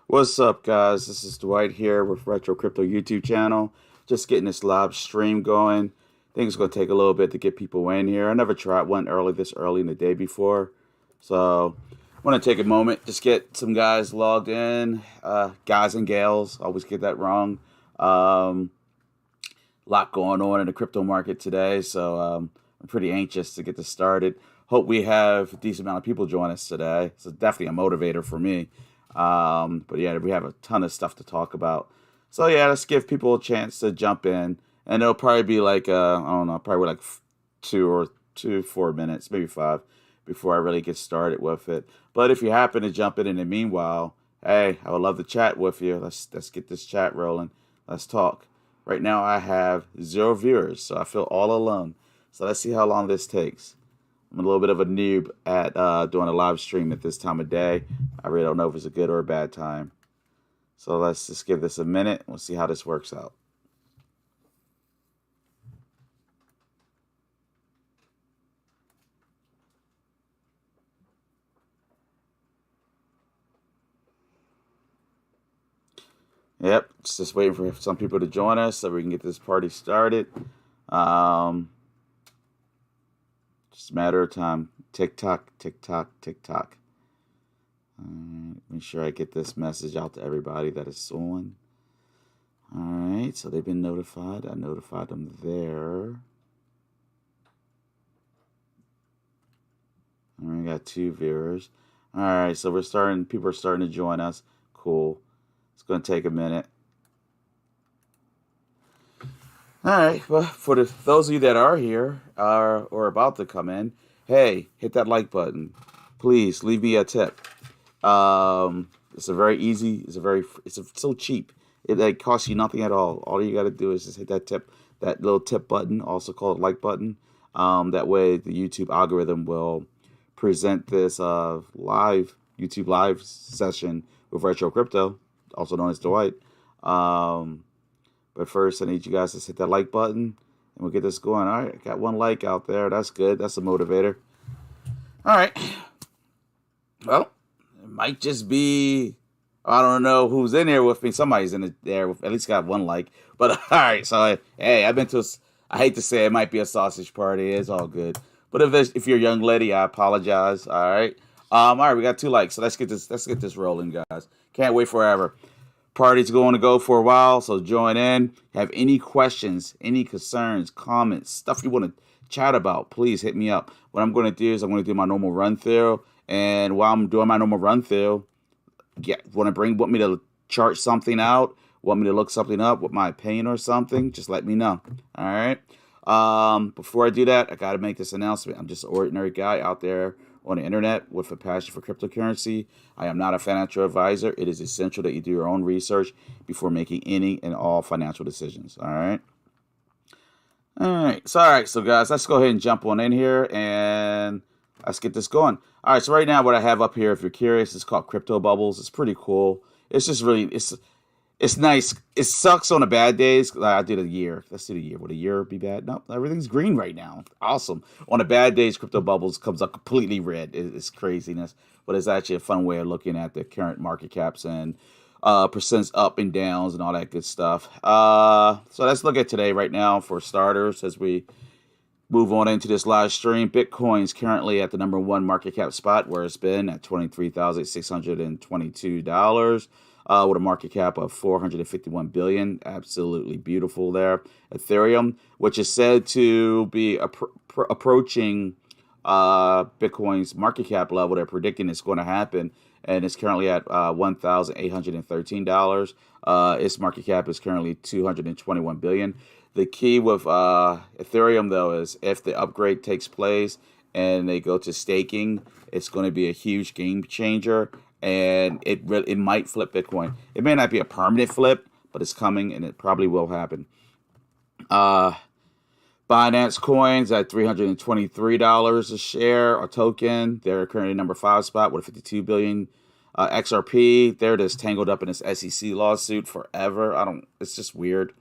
What's up, guys? This is Dwight here with Retro Crypto YouTube channel. Just getting this live stream going. I think it's going to take a little bit to get people in here. I never tried one this early in the day before. So I want to take a moment, just get some guys logged in. Guys and gals, always get that wrong. Lot going on in the crypto market today. So I'm pretty anxious to get this started. Hope we have a decent amount of people join us today. It's definitely a motivator for me. But yeah, we have a ton of stuff to talk about. So yeah, let's give people a chance to jump in, and it'll probably be like I don't know, probably like 4 minutes, maybe 5, before I really get started with it. But if you happen to jump in the meanwhile, hey, I would love to chat with you. Let's get this chat rolling. Let's talk. Right now I have 0 viewers, so I feel all alone. So let's see how long this takes. I'm a little bit of a noob at doing a live stream at this time of day. I really don't know if it's a good or a bad time. So let's just give this a minute. We'll see how this works out. Yep, it's just waiting for some people to join us so we can get this party started. Just a matter of time. Tick tock, tick tock, tick tock. Make sure I get this message out to everybody that is on. Alright, so they've been notified. I notified them there. Alright, got 2 viewers. Alright, so people are starting to join us. Cool. It's going to take a minute. Alright, well, for those of you that are here or about to come in, hey, hit that like button. Please leave me a tip. It's a very easy. It's so cheap. It costs you nothing at all. All you got to do is just hit that little tip button, also called like button. That way, the YouTube algorithm will present this YouTube live session with Retro Crypto, also known as Dwight. But first, I need you guys to hit that like button, and we'll get this going. All right, I got 1 like out there. That's good. That's a motivator. All right. Well, it might just be, I don't know who's in here with me. Somebody's there with at least got 1 like. But all right, so hey, I hate to say it might be a sausage party. It's all good. But if you're a young lady, I apologize. All right. All right, we got 2 likes. So let's get this rolling, guys. Can't wait forever. Party's going to go for a while, so join in. Have any questions, any concerns, comments, stuff you want to chat about, please hit me up. What I'm going to do is I'm going to do my normal run through, and while I'm doing my normal run through, want me to chart something out, want me to look something up with my opinion or something, just let me know. All right. Before I do that, I got to make this announcement. I'm just an ordinary guy out there on the internet with a passion for cryptocurrency. I am not a financial advisor. It is essential that you do your own research before making any and all financial decisions. All right. All right. So guys, let's go ahead and jump on in here and let's get this going. All right. So right now, what I have up here, if you're curious, it's called Crypto Bubbles. It's pretty cool. It's just really, it's nice. It sucks on the bad days. I did a year. Let's do the year. Would a year be bad? No, everything's green right now. Awesome. On the bad days, Crypto Bubbles comes up completely red. It's craziness, but it's actually a fun way of looking at the current market caps and percents up and downs and all that good stuff. So let's look at today right now for starters as we move on into this live stream. Bitcoin's currently at the #1 market cap spot where it's been at $23,622. With a market cap of 451 billion. Absolutely beautiful there. Ethereum, which is said to be approaching Bitcoin's market cap level, they're predicting it's going to happen, and it's currently at $1,813. Its market cap is currently 221 billion. The key with Ethereum, though, is if the upgrade takes place and they go to staking, it's going to be a huge game changer. And it might flip Bitcoin. It may not be a permanent flip, but it's coming, and it probably will happen. Binance Coins at $323 a share or token. They're currently #5 spot with 52 billion. XRP, they're just tangled up in this SEC lawsuit forever. It's just weird.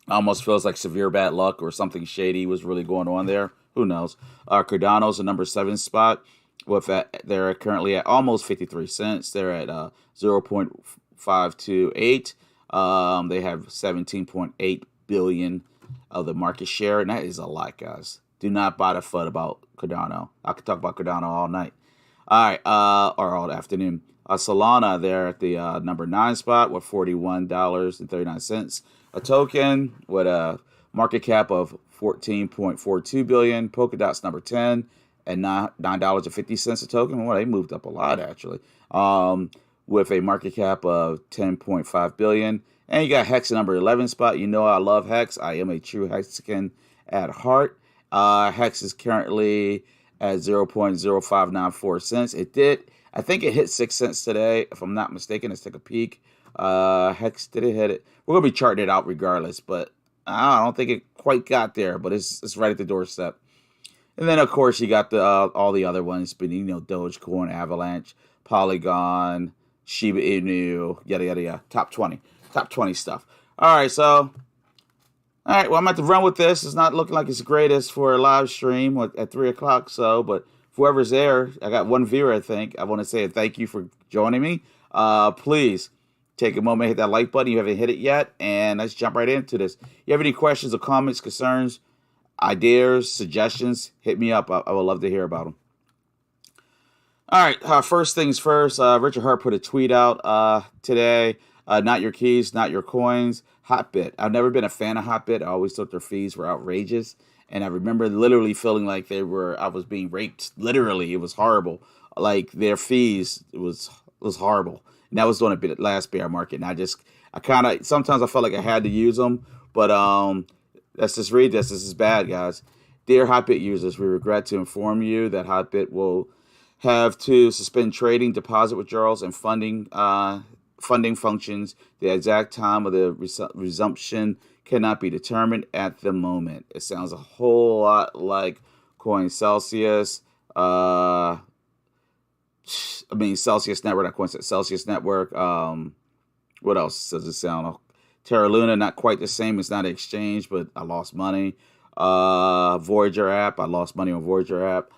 Almost feels like severe bad luck or something shady was really going on there. Who knows? Cardano's the #7 spot. With that, they're currently at almost 53 cents. They're at 0.528. They have 17.8 billion of the market share, and that is a lot, guys. Do not buy the FUD about Cardano. I could talk about Cardano all night. All right, or all afternoon. Solana, they're at the number 9 spot with $41.39 a token, with a market cap of 14.42 billion. Polkadot's number 10 at $9.50 a token. Well, they moved up a lot actually. With a market cap of 10.5 billion. And you got HEX number 11 spot. You know I love HEX. I am a true Hexican at heart. HEX is currently at 0.0594 cents. I think it hit 6 cents today, if I'm not mistaken. Let's take a peek. HEX, did it hit it? We're going to be charting it out regardless, but I don't think it quite got there, but it's right at the doorstep. And then, of course, you got the all the other ones, but Dogecoin, Avalanche, Polygon, Shiba Inu, yada, yada, yada. Top 20 stuff. All right, well, I'm going to have to run with this. It's not looking like it's the greatest for a live stream at 3 o'clock, but whoever's there, I got one viewer, I think. I want to say thank you for joining me. Please take a moment, hit that like button. You haven't hit it yet, and let's jump right into this. You have any questions or comments, concerns, ideas, suggestions, hit me up. I would love to hear about them. All right, first things first, Richard Hart put a tweet out today. Not your keys, not your coins. HotBit. I've never been a fan of HotBit. I always thought their fees were outrageous. And I remember literally feeling like I was being raped. Literally, it was horrible. Like their fees, it was horrible. And that was during the last bear market. And sometimes I felt like I had to use them. But let's just read this. This is bad, guys. Dear HotBit users, we regret to inform you that HotBit will have to suspend trading, deposit withdrawals, and funding functions. The exact time of the resumption cannot be determined at the moment. It sounds a whole lot like Celsius. Celsius Network, not Coin Celsius Network. What else does it sound? Terra Luna, not quite the same. It's not an exchange, but I lost money. Voyager app, I lost money on Voyager app.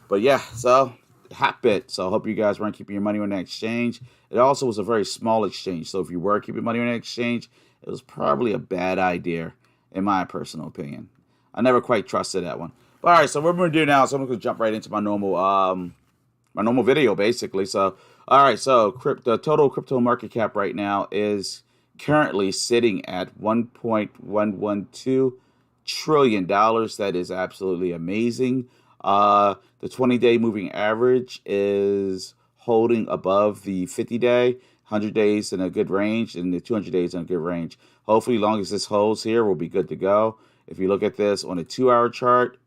But yeah, so HotBit. So I hope you guys weren't keeping your money on that exchange. It also was a very small exchange. So if you were keeping money on that exchange, it was probably a bad idea, in my personal opinion. I never quite trusted that one. But all right, so what we're going to do now is I'm going to jump right into my normal video, basically. So, all right, so the total crypto market cap right now is currently sitting at $1.112 trillion. That is absolutely amazing. The 20-day moving average is holding above the 50-day, 100 days in a good range, and the 200 days in a good range. Hopefully, as long as this holds here, we'll be good to go. If you look at this on a 2-hour chart,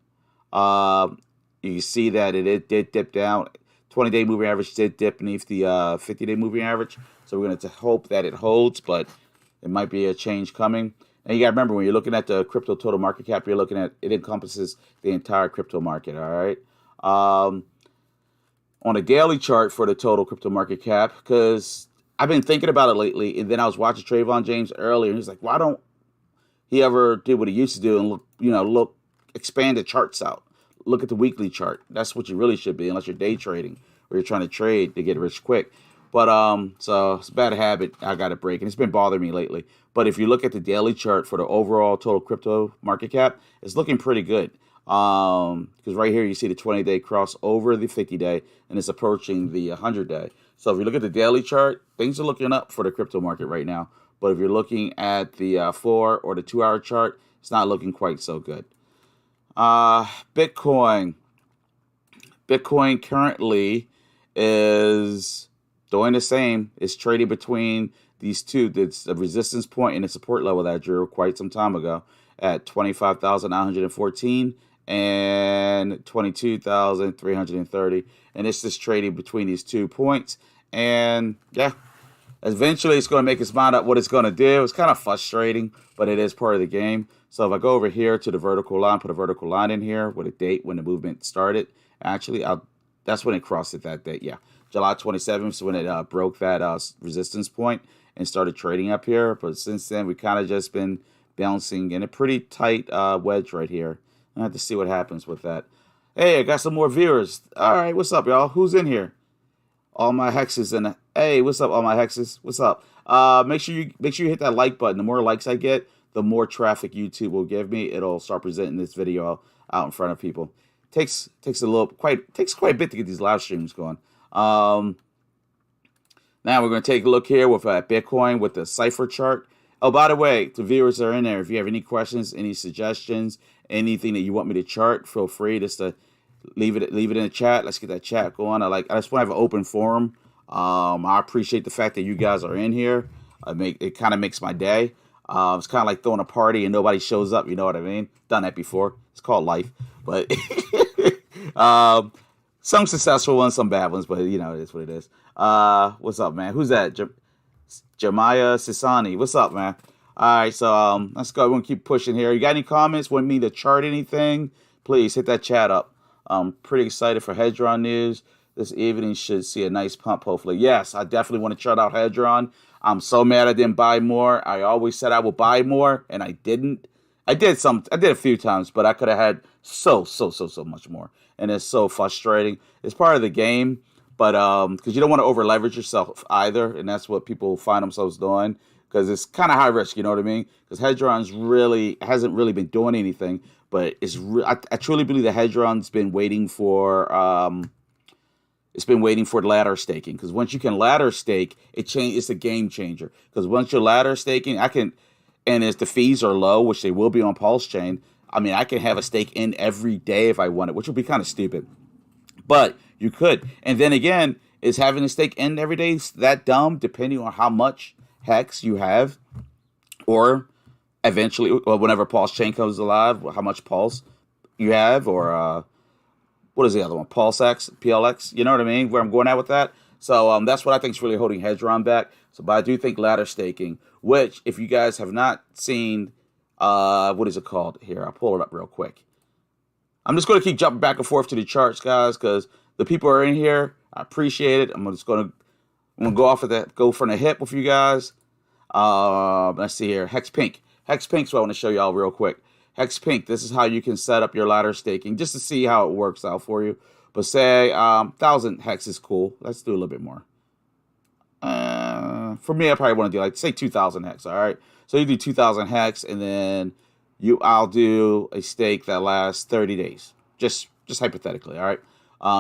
you see that it did dip down. 20-day moving average did dip beneath the 50-day moving average. So we're going to hope that it holds, but it might be a change coming. And you got to remember, when you're looking at the crypto total market cap, you're looking at it encompasses the entire crypto market, all right? On a daily chart for the total crypto market cap, because I've been thinking about it lately, and then I was watching Trayvon James earlier, and he's like, why don't he ever do what he used to do and expand the charts out? Look at the weekly chart. That's what you really should be, unless you're day trading or you're trying to trade to get rich quick. But so it's a bad habit I got to break, and it's been bothering me lately. But if you look at the daily chart for the overall total crypto market cap, it's looking pretty good. Because right here you see the 20-day cross over the 50-day, and it's approaching the 100-day. So if you look at the daily chart, things are looking up for the crypto market right now. But if you're looking at the 4 or the 2-hour chart, it's not looking quite so good. Bitcoin currently is doing the same. It's trading between these two. It's a resistance point and a support level that I drew quite some time ago at 25,914 and 22,330. And it's just trading between these 2 points. And yeah, eventually it's going to make its mind up what it's going to do. It's kind of frustrating, but it is part of the game. So if I go over here to the vertical line, put a vertical line in here with a date when the movement started. Actually, that's when it crossed at that date. Yeah, July 27th is when it broke that resistance point and started trading up here. But since then, we kind of just been bouncing in a pretty tight wedge right here. I have to see what happens with that. Hey, I got some more viewers. All right, what's up, y'all? Who's in here? All my hexes and hey, what's up, all my hexes? What's up? Make sure you hit that like button. The more likes I get, the more traffic YouTube will give me. It'll start presenting this video out in front of people. Takes quite a bit to get these live streams going. Now we're going to take a look here with Bitcoin with the cipher chart. Oh, by the way, the viewers that are in there, if you have any questions, any suggestions, anything that you want me to chart, feel free just to leave it in the chat. Let's get that chat going. I just want to have an open forum. I appreciate the fact that you guys are in here. It kind of makes my day. It's kind of like throwing a party and nobody shows up. You know what I mean? Done that before. It's called life. But some successful ones, some bad ones. But you know, it is what it is. What's up, man? Who's that? Jemiah Sisani. What's up, man? All right, so let's go. We're going to keep pushing here. You got any comments? Want me to chart anything? Please hit that chat up. I'm pretty excited for Hedron news. This evening should see a nice pump, hopefully. Yes, I definitely want to chart out Hedron. I'm so mad I didn't buy more. I always said I would buy more, and I didn't. I did a few times, but I could have had so much more. And it's so frustrating. It's part of the game, but because you don't want to over leverage yourself either, and that's what people find themselves doing. Because it's kind of high risk, you know what I mean? Because Hedron's hasn't really been doing anything, but I truly believe that Hedron's been waiting for ladder staking. Because once you can ladder stake, it's a game changer. Because once you're ladder staking, and as the fees are low, which they will be on Pulse Chain, I mean, I can have a stake in every day if I wanted, which would be kind of stupid, but you could. And then again, is having a stake in every day that dumb? Depending on how much HEX you have, or eventually, whenever Pulse Chain comes alive, how much Pulse you have, or what is the other one? PulseX, PLX. You know what I mean? Where I'm going at with that. So that's what I think is really holding Hedron back. So, but I do think ladder staking, which if you guys have not seen, what is it called? Here, I'll pull it up real quick. I'm just going to keep jumping back and forth to the charts, guys, because the people are in here. I appreciate it. I'm going to go off of that, go from the hip with you guys. Let's see here. Hex Pink. Hex Pink's what I want to show y'all real quick. Hex Pink, this is how you can set up your ladder staking, just to see how it works out for you. But say 1,000 Hex is cool. Let's do a little bit more. For me, I probably want to do say 2,000 Hex. All right. So you do 2,000 Hex, and then I'll do a stake that lasts 30 days. Just hypothetically. All right.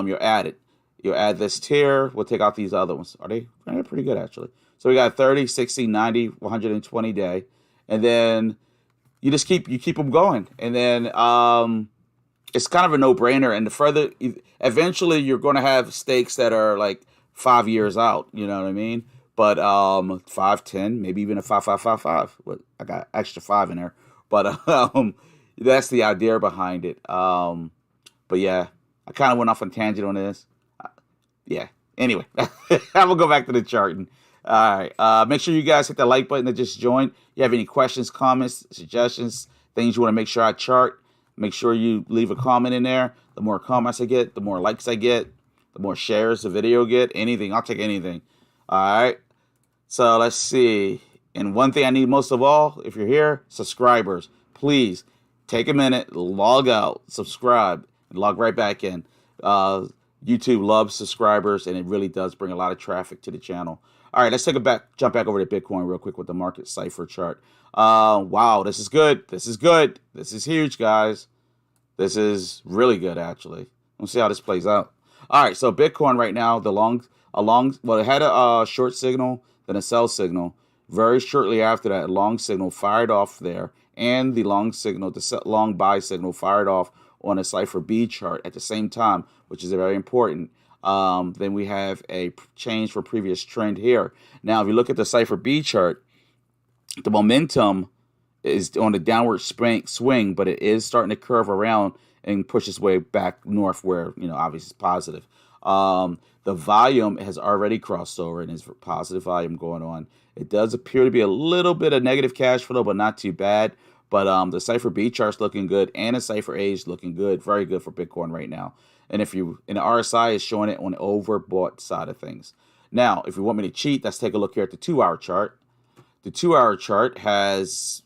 You'll add it. You'll add this tier. We'll take out these other ones. They're pretty good, actually. So we got 30, 60, 90, 120 day. And then you just keep them going. And then it's kind of a no-brainer. And the further, eventually you're going to have stakes that are like 5 years out. You know what I mean? But 5, 10, maybe even a 5, 5, 5, 5. I got extra 5 in there. But that's the idea behind it. But yeah, I kind of went off on a tangent on this. Yeah. Anyway, I'm going to go back to the charting. All right. Make sure you guys hit that like button that just joined. You have any questions, comments, suggestions, things you want to make sure I chart, make sure you leave a comment in there. The more comments I get, the more likes I get, the more shares the video get. Anything. I'll take anything. All right. So let's see. And one thing I need most of all, if you're here, subscribers. Please take a minute, log out, subscribe, and log right back in. YouTube loves subscribers, and it really does bring a lot of traffic to the channel. All right, let's jump back over to Bitcoin real quick with the market cipher chart. Wow, this is good. This is good. This is huge, guys. This is really good, actually. Let's see how this plays out. All right, so Bitcoin right now, it had a short signal, then a sell signal. Very shortly after that, long signal fired off there, and the long signal, the long buy signal fired off on a cipher B chart at the same time, which is very important. Then we have a change for previous trend here. Now, if you look at the cipher B chart, the momentum is on the downward swing, but it is starting to curve around and push its way back north where, obviously it's positive. The volume has already crossed over and is positive volume going on. It does appear to be a little bit of negative cash flow, but not too bad. But the cipher B chart's looking good, and the cipher A is looking good. Very good for Bitcoin right now. And the RSI is showing it on the overbought side of things. Now, if you want me to cheat, let's take a look here at the 2-hour chart. The 2-hour chart has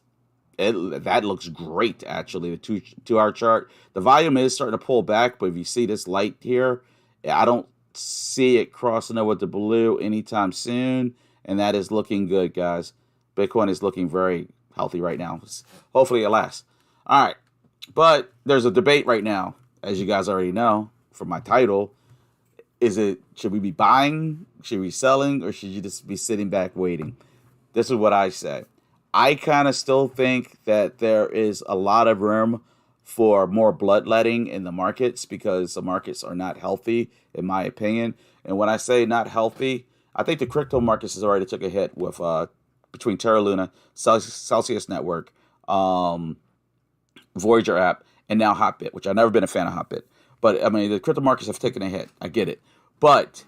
that looks great, actually, the two-hour chart. The volume is starting to pull back, but if you see this light here, I don't see it crossing over the blue anytime soon, and that is looking good, guys. Bitcoin is looking very healthy right now. Hopefully it lasts. All right, but there's a debate right now, as you guys already know from my title. Should we be buying, should we be selling, or should you just be sitting back waiting? This is what I say. I kind of still think that there is a lot of room for more bloodletting in the markets because the markets are not healthy, in my opinion. And when I say not healthy, I think the crypto markets has already took a hit with between Terra Luna, Celsius Network, Voyager app, and now HotBit, which I've never been a fan of HotBit. But I mean, the crypto markets have taken a hit. I get it, but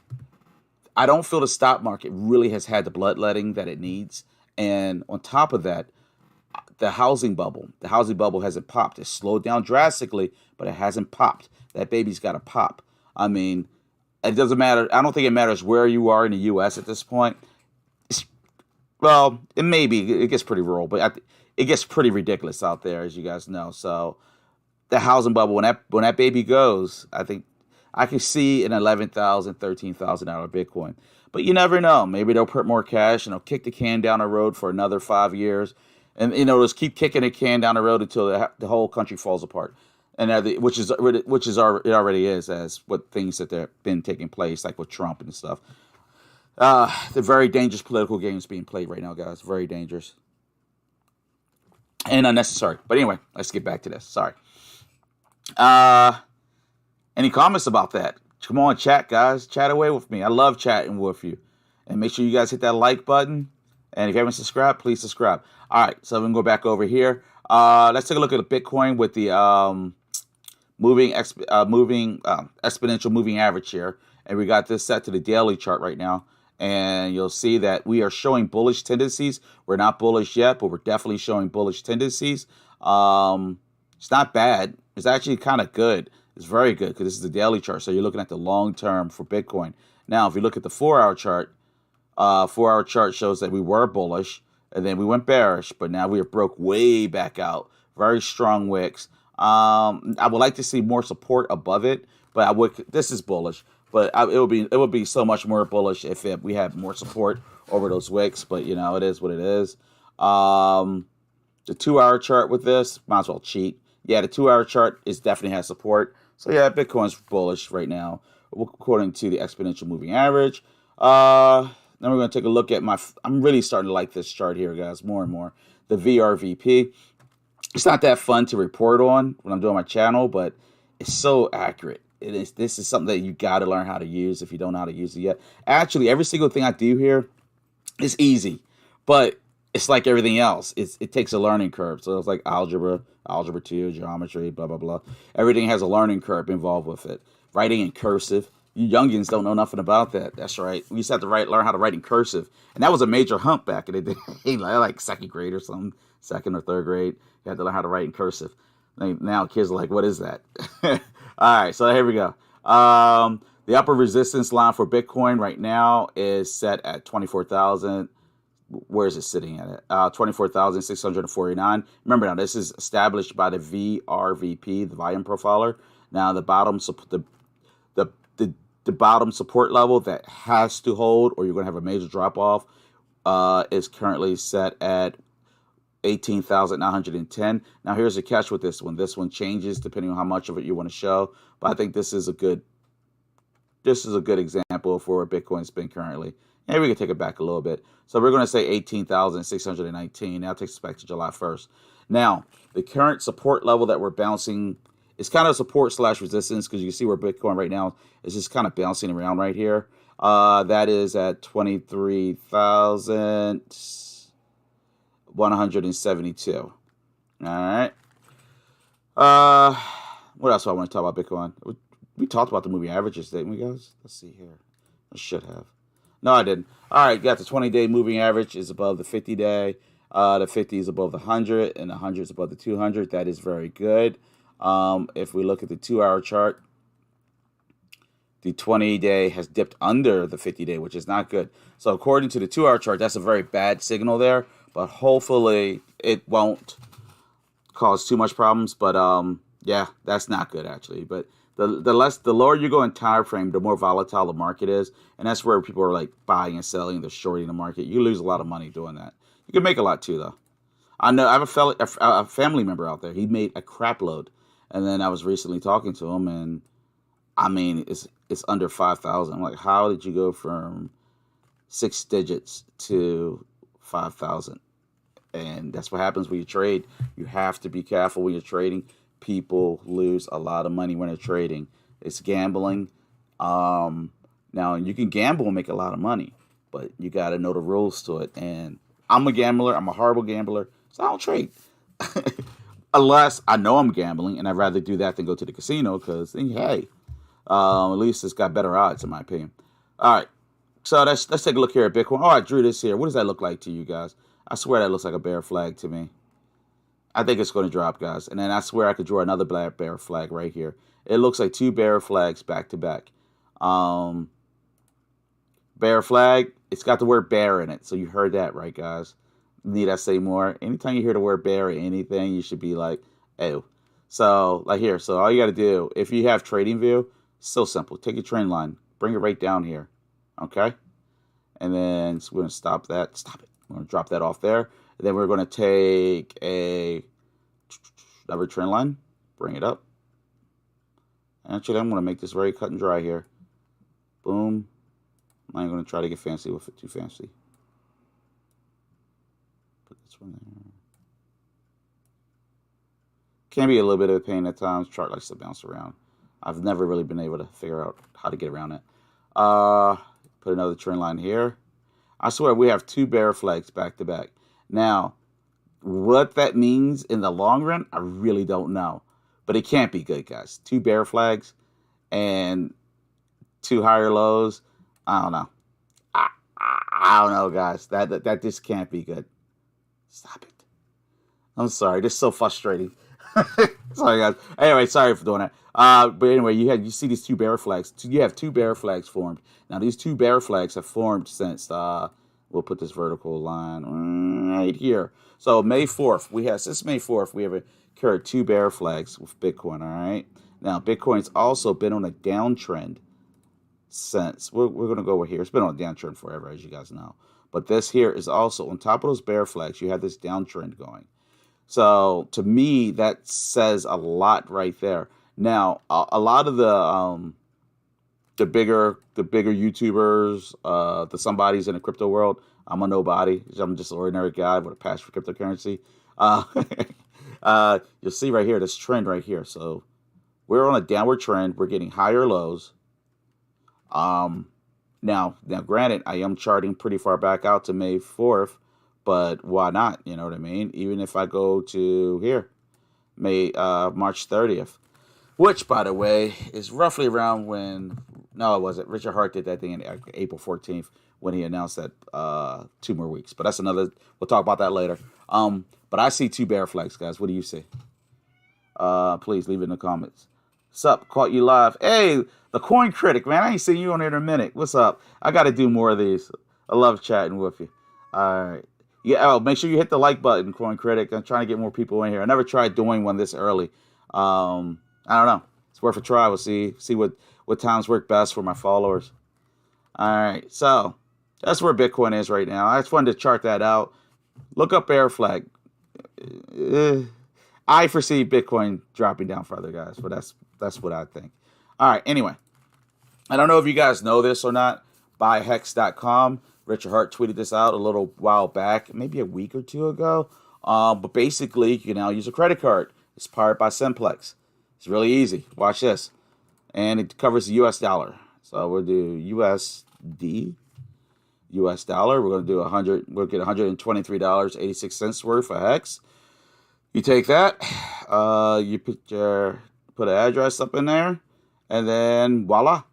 I don't feel the stock market really has had the bloodletting that it needs. And on top of that, the housing bubble hasn't popped. It's slowed down drastically, but it hasn't popped. That baby's got to pop. I mean, it doesn't matter. I don't think it matters where you are in the U.S. at this point. Well, it gets pretty rural, but it gets pretty ridiculous out there, as you guys know. So the housing bubble, when that baby goes, I think I can see an $11,000, $13,000 Bitcoin. But you never know. Maybe they'll put more cash and they'll kick the can down the road for another 5 years. And, just keep kicking the can down the road until the whole country falls apart. And which it already is, as what things that have been taking place, like with Trump and stuff. The very dangerous political games being played right now, guys. Very dangerous. And unnecessary. But anyway, let's get back to this. Sorry. Any comments about that? Come on, chat, guys. Chat away with me. I love chatting with you. And make sure you guys hit that like button. And if you haven't subscribed, please subscribe. All right, so we're going to go back over here. Let's take a look at the Bitcoin with the exponential moving average here. And we got this set to the daily chart right now. And you'll see that we are showing bullish tendencies. We're not bullish yet, but we're definitely showing bullish tendencies. It's not bad. It's actually kind of good. It's very good because this is the daily chart. So you're looking at the long term for Bitcoin. Now, if you look at the 4-hour chart, 4-hour chart shows that we were bullish and then we went bearish, but now we broke way back out. Very strong wicks. I would like to see more support above it, but this is bullish. But it would be so much more bullish if we had more support over those wicks. But it is what it is. The 2-hour chart with this, might as well cheat. Yeah, the 2-hour chart definitely has support. So yeah, Bitcoin's bullish right now, according to the exponential moving average. Then we're going to take a look at I'm really starting to like this chart here, guys, more and more. The VRVP. It's not that fun to report on when I'm doing my channel, but it's so accurate. This is something that you got to learn how to use if you don't know how to use it yet. Actually, every single thing I do here is easy, but it's like everything else. It takes a learning curve. So it's like algebra 2, geometry, blah, blah, blah. Everything has a learning curve involved with it. Writing in cursive. You youngins don't know nothing about that. That's right. We used to have to learn how to write in cursive. And that was a major hump back in the day. Like second grade or something. Second or third grade. You had to learn how to write in cursive. Now kids are like, what is that? All right, so here we go. The upper resistance line for Bitcoin right now is set at 24,000. Where is it sitting at? 24,649. Remember now, this is established by the VRVP, the volume profiler. Now the bottom the bottom support level that has to hold, or you're going to have a major drop off, is currently set at 18,910. Now here's a catch with this one. This one changes depending on how much of it you want to show, but I think this is a good example for where Bitcoin's been currently. And we can take it back a little bit. So we're going to say 18,619. Now it takes us back to July 1st. Now, the current support level that we're bouncing is kind of support / resistance, because you can see where Bitcoin right now is just kind of bouncing around right here. That is at 23,172. All right. What else do I want to talk about Bitcoin? We talked about the moving averages, didn't we, guys? Let's see here. I should have. No, I didn't. All right, got the 20-day moving average is above the 50-day. The 50 is above the 100, and the 100 is above the 200. That is very good. If we look at the 2-hour chart, the 20-day has dipped under the 50-day, which is not good. So according to the 2-hour chart, that's a very bad signal there, but hopefully it won't cause too much problems. But yeah, that's not good actually. But the lower you go in time frame, the more volatile the market is, and that's where people are like buying and selling, they're shorting the market. You lose a lot of money doing that. You can make a lot too, though. I know I have a family member out there. He made a crap load, and then I was recently talking to him, and I mean it's under 5,000. I'm like, how did you go from 6 digits to 5,000? And that's what happens when you trade. You have to be careful when you're trading. People lose a lot of money when they're trading. It's gambling. Now you can gamble and make a lot of money, but you got to know the rules to it. And I'm a gambler. I'm a horrible gambler, so I don't trade. Unless I know I'm gambling, and I'd rather do that than go to the casino because, hey, at least it's got better odds, in my opinion. All right, so let's take a look here at Bitcoin. Oh, I drew this here. What does that look like to you guys? I swear that looks like a bear flag to me. I think it's going to drop, guys. And then I swear I could draw another black bear flag right here. It looks like 2 bear flags back to back. Bear flag, it's got the word bear in it. So you heard that, right, guys? Need I say more? Anytime you hear the word bear or anything, you should be like, oh. So, like here. So all you got to do, if you have trading view, it's so simple. Take your trend line. Bring it right down here. Okay? And then so we're going to stop that. Stop it. We're going to drop that off there. And then we're going to take another trend line. Bring it up. Actually, I'm going to make this very cut and dry here. Boom. I'm not going to try to get fancy with it, too fancy. Put this one there. Can be a little bit of a pain at times. Chart likes to bounce around. I've never really been able to figure out how to get around it. Put another trend line here. I swear we have 2 bear flags back to back. Now, what that means in the long run, I really don't know. But it can't be good, guys. 2 bear flags and 2 higher lows. I don't know. I don't know, guys. That just can't be good. Stop it. I'm sorry. This is so frustrating. Sorry, guys. Anyway, sorry for doing that. But anyway, you see these 2 bear flags. You have 2 bear flags formed. Now, these 2 bear flags have formed since, we'll put this vertical line right here. So May 4th, since May 4th, we have occurred 2 bear flags with Bitcoin, all right? Now, Bitcoin's also been on a downtrend since, we're going to go over here. It's been on a downtrend forever, as you guys know. But this here is also, on top of those bear flags, you have this downtrend going. So, to me, that says a lot right there. Now, a lot of the bigger YouTubers, the somebodies in the crypto world, I'm a nobody. I'm just an ordinary guy with a passion for cryptocurrency. You'll see right here, this trend right here. So, we're on a downward trend. We're getting higher lows. Now, granted, I am charting pretty far back out to May 4th. But why not? You know what I mean? Even if I go to here, March 30th, which, by the way, is roughly around when, no, it wasn't. Richard Hart did that thing in April 14th when he announced that 2 more weeks. But that's another, we'll talk about that later. But I see 2 bear flags, guys. What do you see? Please leave it in the comments. What's up? Caught you live. Hey, the Coin Critic, man. I ain't seen you on there in a minute. What's up? I got to do more of these. I love chatting with you. All right. Yeah, make sure you hit the like button, Coin Critic. I'm trying to get more people in here. I never tried doing one this early. I don't know. It's worth a try. We'll see what times work best for my followers. All right, so that's where Bitcoin is right now. I just wanted to chart that out. Look up bear flag. I foresee Bitcoin dropping down further, guys. But that's what I think. All right. Anyway, I don't know if you guys know this or not. BuyHex.com. Richard Hart tweeted this out a little while back, maybe a week or 2 ago. But basically, you can now use a credit card. It's powered by Simplex. It's really easy. Watch this. And it covers the US dollar. So we'll do USD, US dollar. We're going to do we'll get $123.86 worth of HEX. You take that, you put an address up in there, and then voila.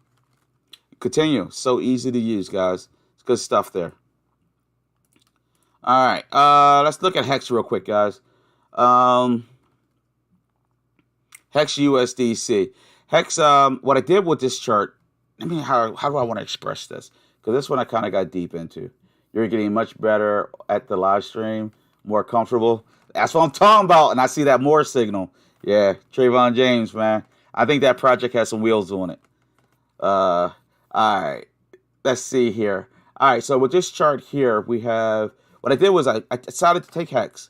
Continue. So easy to use, guys. Good stuff there. All right. Let's look at HEX real quick, guys. HEX USDC. HEX, what I did with this chart, I mean, how do I want to express this? Because this one I kind of got deep into. You're getting much better at the live stream, more comfortable. That's what I'm talking about. And I see that more signal. Yeah, Trayvon James, man. I think that project has some wheels on it. All right. Let's see here. All right, so with this chart here, we have, what I did was I decided to take HEX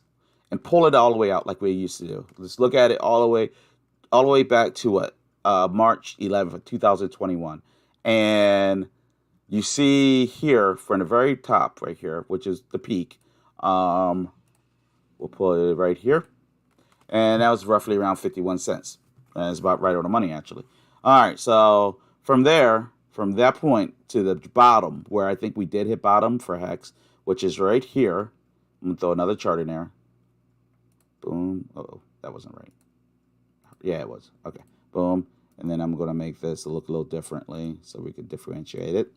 and pull it all the way out like we used to do. Let's look at it all the way back to what? March 11th, 2021. And you see here from the very top right here, which is the peak. We'll pull it right here. And that was roughly around 51 cents. And it's about right on the money, actually. All right, so from there, from that point to the bottom, where I think we did hit bottom for HEX, which is right here. I'm going to throw another chart in there. Boom. Uh-oh, that wasn't right. Yeah, it was. Okay, boom. And then I'm going to make this look a little differently so we can differentiate it.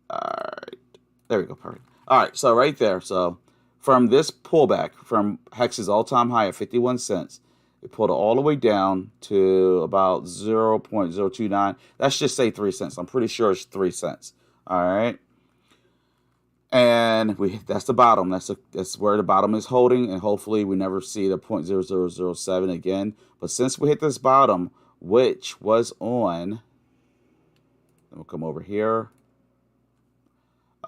All right. There we go. Perfect. All right, so right there. So from this pullback, from HEX's all-time high of 51 cents, it pulled it all the way down to about 0.029. Let's just say 3 cents. I'm pretty sure it's 3 cents. All right. And that's the bottom. That's where the bottom is holding. And hopefully we never see the 0.0007 again. But since we hit this bottom, which was on, we'll come over here.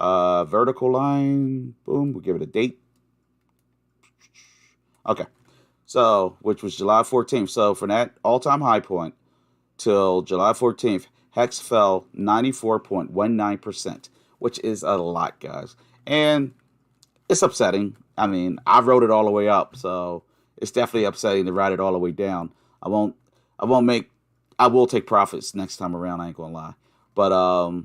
Vertical line. Boom. We'll give it a date. Okay. So, which was July 14th. So, from that all-time high point till July 14th, HEX fell 94.19%, which is a lot, guys. And it's upsetting. I mean, I wrote it all the way up, so it's definitely upsetting to write it all the way down. I will take profits next time around, I ain't gonna lie. But the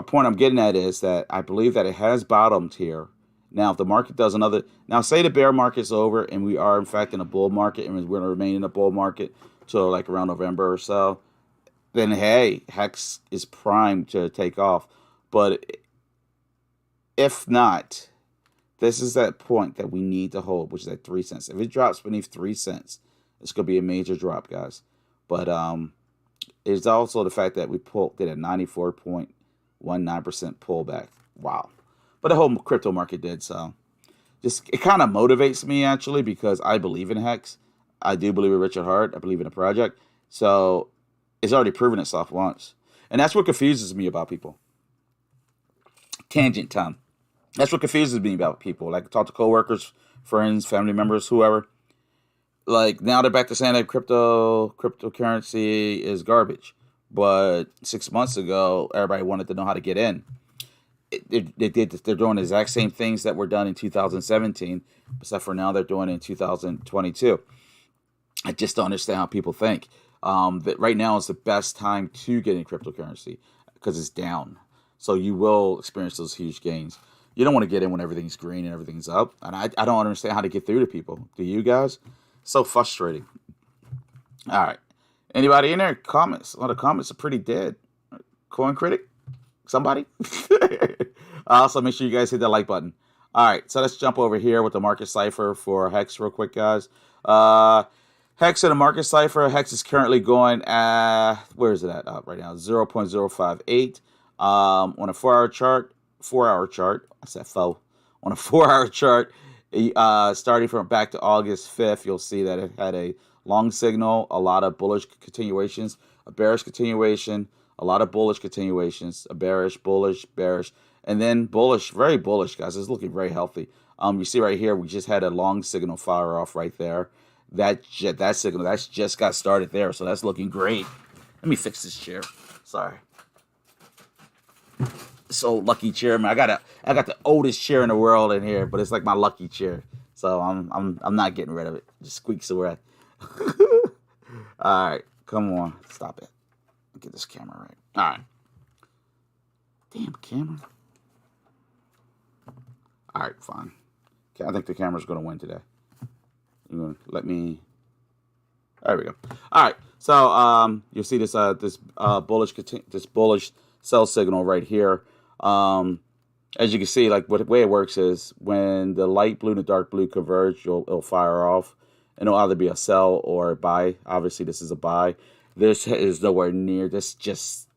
point I'm getting at is that I believe that it has bottomed here. Now, if the market does another, now say the bear market's over and we are in fact in a bull market and we're going to remain in a bull market till like around November or so, then hey, HEX is primed to take off. But if not, this is that point that we need to hold, which is at 3 cents. If it drops beneath 3 cents, it's going to be a major drop, guys. But it's also the fact that we did a 94.19% pullback. Wow. But the whole crypto market did, so just it kind of motivates me actually because I believe in HEX. I do believe in Richard Hart. I believe in the project. So it's already proven itself once. And that's what confuses me about people. Tangent time. That's what confuses me about people. Like I talk to coworkers, friends, family members, whoever. Like now they're back to saying that cryptocurrency is garbage. But 6 months ago, everybody wanted to know how to get in. They're doing the exact same things that were done in 2017, except for now they're doing it in 2022. I just don't understand how people think. That right now is the best time to get in cryptocurrency because it's down. So you will experience those huge gains. You don't want to get in when everything's green and everything's up. And I don't understand how to get through to people. Do you guys? So frustrating. All right. Anybody in there? Comments. A lot of comments are pretty dead. Coin critic? Somebody? Also, make sure you guys hit that like button. All right, so let's jump over here with the market cipher for HEX real quick, guys. HEX in the market cipher. HEX is currently going at, where is it at right now? 0.058. On a 4-hour chart, I said faux. On a 4-hour chart, starting from back to August 5th, you'll see that it had a long signal, a lot of bullish continuations, a bearish continuation, a lot of bullish continuations, a bearish, bullish, bearish, and then bullish, very bullish, guys. It's looking very healthy. You see right here, we just had a long signal fire off right there. That signal, that's just got started there, so that's looking great. Let me fix this chair. Sorry. So lucky chair, man. I got the oldest chair in the world in here, but it's like my lucky chair. So I'm not getting rid of it. It just squeaks away. All right, come on, stop it. Get this camera right. All right. Damn camera. All right, fine. Okay, I think the camera's going to win today. You're going to let me. There we go. All right. So you'll see this bullish sell signal right here. As you can see, like the way it works is when the light blue and the dark blue converge, it'll fire off, and it'll either be a sell or a buy. Obviously, this is a buy. This is nowhere near. This just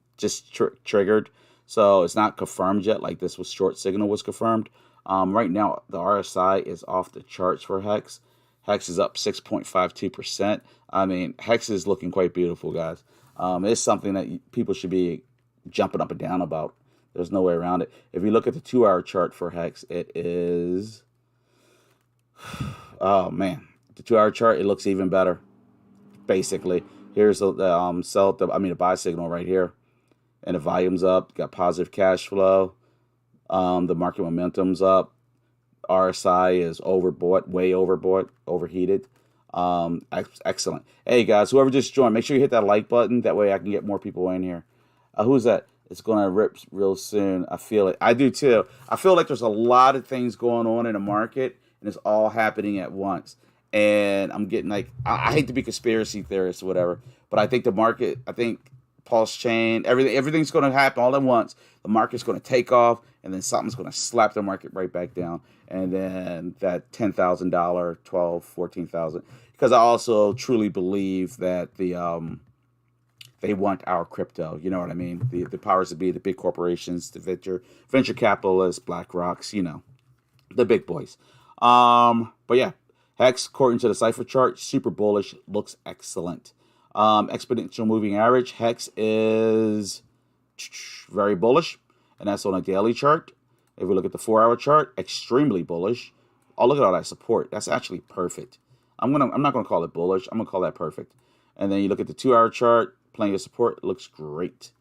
triggered. So it's not confirmed yet, like this was short signal was confirmed. Right now, the RSI is off the charts for HEX. HEX is up 6.52%. I mean, HEX is looking quite beautiful, guys. It's something that people should be jumping up and down about. There's no way around it. If you look at the 2-hour chart for HEX, it is, oh man, the 2-hour chart, it looks even better. Basically, here's the the buy signal right here, and the volume's up. Got positive cash flow. The market momentum's up. RSI is overbought, way overbought, overheated. Excellent. Hey guys, whoever just joined, make sure you hit that like button. That way I can get more people in here. Who's that? It's going to rip real soon. I feel it. I do too. I feel like there's a lot of things going on in the market, and it's all happening at once. And I'm getting like, I hate to be conspiracy theorist or whatever, but I think the market, I think pulse chain, everything's going to happen all at once. The market's going to take off, and then something's going to slap the market right back down. And then that $10,000, $12,000, $14,000. Because I also truly believe that they want our crypto. You know what I mean? The powers that be, the big corporations, the venture capitalists, BlackRocks, you know, the big boys. But yeah, HEX, according to the cipher chart, super bullish, looks excellent. Exponential moving average, HEX is very bullish, and that's on a daily chart. If we look at the 4-hour chart, extremely bullish. Oh, look at all that support. That's actually perfect. I'm not gonna call it bullish. I'm gonna call that perfect. And then you look at the 2-hour chart, plenty of support. It looks great.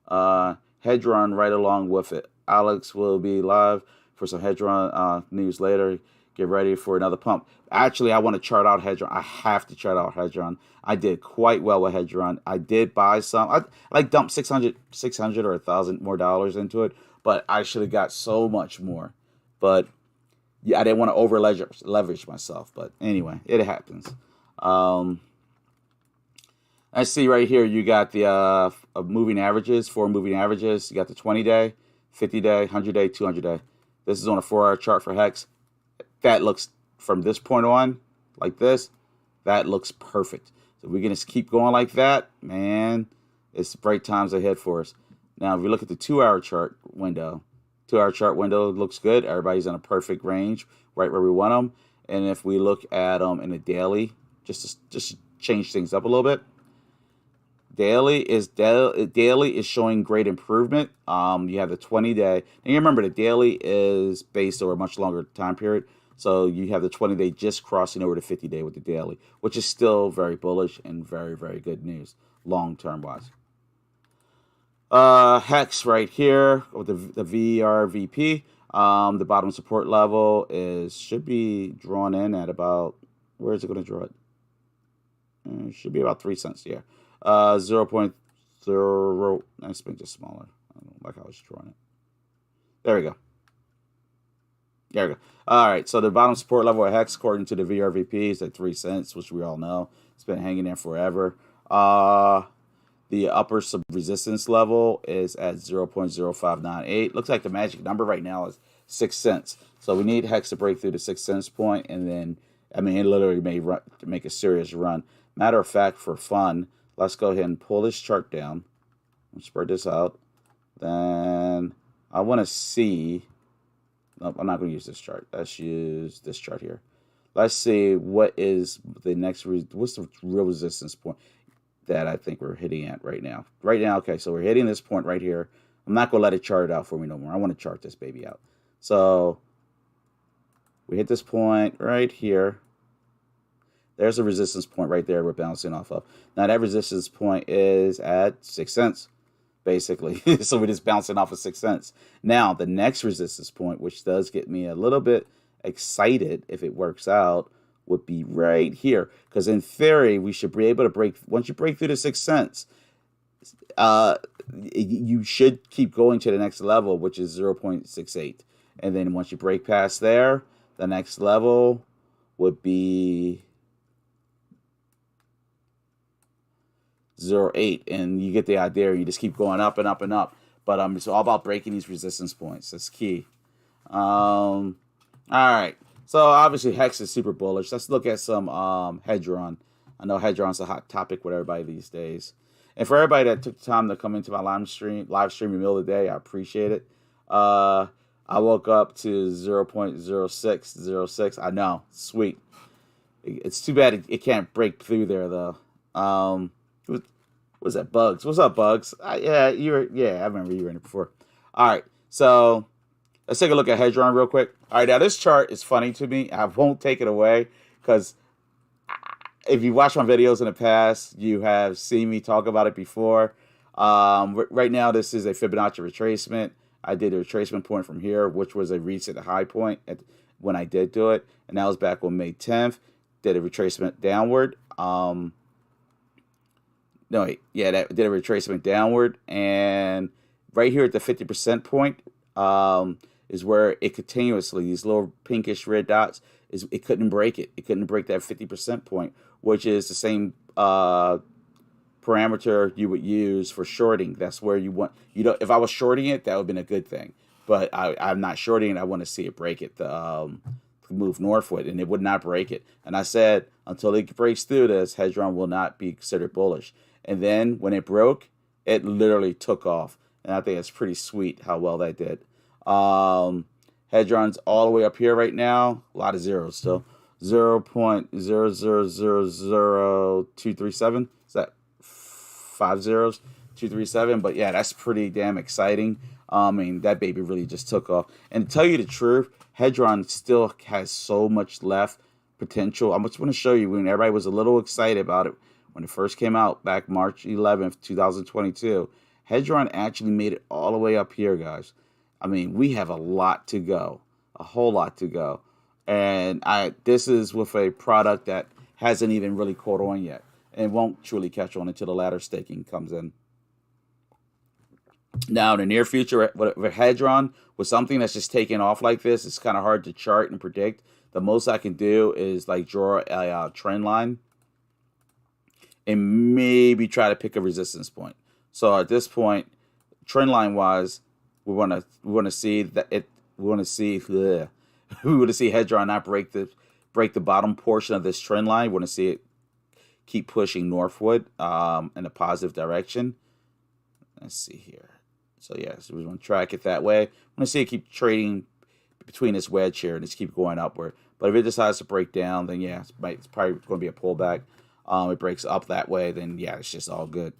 Hedron right along with it. Alex will be live for some Hedron news later. Get ready for another pump. Actually, I want to chart out Hedron. I have to chart out Hedron. I did quite well with Hedron. I did buy some. I like dumped 600 or 1,000 more dollars into it, but I should have got so much more. But yeah, I didn't want to over leverage myself. But anyway, it happens. I see right here you got the moving averages, 4 moving averages. You got the 20-day, 50-day, 100-day, 200-day. This is on a 4-hour chart for HEX. That looks, from this point on, like this, that looks perfect. So we're going to keep going like that, man. It's bright times ahead for us. Now, if we look at the 2-hour chart window, 2-hour chart window looks good. Everybody's in a perfect range, right where we want them. And if we look at them in a daily, just to change things up a little bit, daily is showing great improvement. You have the 20-day. And you remember the daily is based over a much longer time period. So you have the 20-day just crossing over the 50-day with the daily, which is still very bullish and very, very good news long-term wise. HEX right here with the VRVP. The bottom support level should be drawn in at about, where is it going to draw it? It should be about 3 cents here. 0.0. Let's make this smaller. I don't like how I was drawing it. There we go. There we go. All right, so the bottom support level at HEX, according to the VRVP, is at 3 cents, which we all know. It's been hanging there forever. The upper resistance level is at 0.0598. Looks like the magic number right now is 6 cents. So we need HEX to break through the 6 cents point, and then, I mean, it literally may make a serious run. Matter of fact, for fun, let's go ahead and pull this chart down and spread this out. Then I want to see. Nope, I'm not going to use this chart. Let's use this chart here. Let's see what is the next. What's the real resistance point that I think we're hitting at right now? Right now, okay, so we're hitting this point right here. I'm not going to let it chart it out for me no more. I want to chart this baby out. So we hit this point right here. There's a resistance point right there we're bouncing off of. Now that resistance point is at 6 cents, basically. So we're just bouncing off of 6 cents. Now the next resistance point, which does get me a little bit excited if it works out, would be right here. Because in theory, we should be able to break, once you break through the 6 cents, you should keep going to the next level, which is 0.68. And then once you break past there, the next level would be 0.8, and you get the idea. You just keep going up and up and up. But it's all about breaking these resistance points. That's key. All right. So obviously HEX is super bullish. Let's look at some Hedron. I know Hedron's a hot topic with everybody these days. And for everybody that took the time to come into my live stream in the middle of the day, I appreciate it. I woke up to 0.0606. I know, sweet. It's too bad it can't break through there though. What's that, Bugs? What's up, Bugs? I remember you were in it before. All right, so let's take a look at Hedron real quick. All right, now this chart is funny to me. I won't take it away because if you watch my videos in the past, you have seen me talk about it before. Right now, this is a Fibonacci retracement. I did a retracement point from here, which was a recent high point when I did do it, and that was back on May 10th. Did a retracement downward. That did a retracement downward, and right here at the 50% point is where it continuously, these little pinkish red dots, it couldn't break it. It couldn't break that 50% point, which is the same parameter you would use for shorting. That's where you want, if I was shorting it, that would have been a good thing. But I'm not shorting it. I want to see it break it, move northward, and it would not break it. And I said, until it breaks through this, Hedron will not be considered bullish. And then when it broke, it literally took off. And I think it's pretty sweet how well that did. Hedron's all the way up here right now. A lot of zeros still. 0.0000237. Is that 5 zeros? 237. But yeah, that's pretty damn exciting. I mean, that baby really just took off. And to tell you the truth, Hedron still has so much left potential. I just want to show you when everybody was a little excited about it when it first came out back March 11th, 2022. Hedron actually made it all the way up here, guys. I mean, we have a lot to go, a whole lot to go. And this is with a product that hasn't even really caught on yet and won't truly catch on until the ladder staking comes in. Now, in the near future, with Hedron, with something that's just taking off like this, it's kind of hard to chart and predict. The most I can do is like draw a trend line and maybe try to pick a resistance point. So at this point, trend line wise, we want to see Hedron not break the bottom portion of this trend line. We want to see it keep pushing northward in a positive direction. Let's see here. So yeah, so we want to track it that way. I want to see it keep trading between this wedge here and just keep going upward. But if it decides to break down, then yeah, it's probably going to be a pullback. It breaks up that way, then yeah, it's just all good.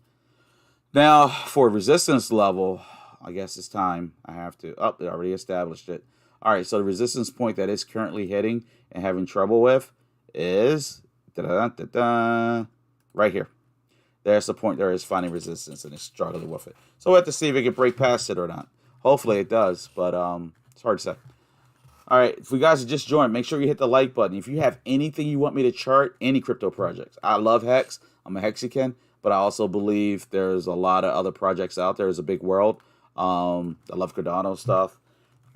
Now for resistance level, I guess it's time. I have to. Oh, they already established it. All right, so the resistance point that it's currently hitting and having trouble with is right here. There's the point there is finding resistance and it's struggling with it. So we'll have to see if it can break past it or not. Hopefully it does, but it's hard to say. All right, if you guys have just joined, make sure you hit the like button. If you have anything you want me to chart, any crypto projects. I love HEX. I'm a Hexican, but I also believe there's a lot of other projects out there. It's a big world. I love Cardano stuff.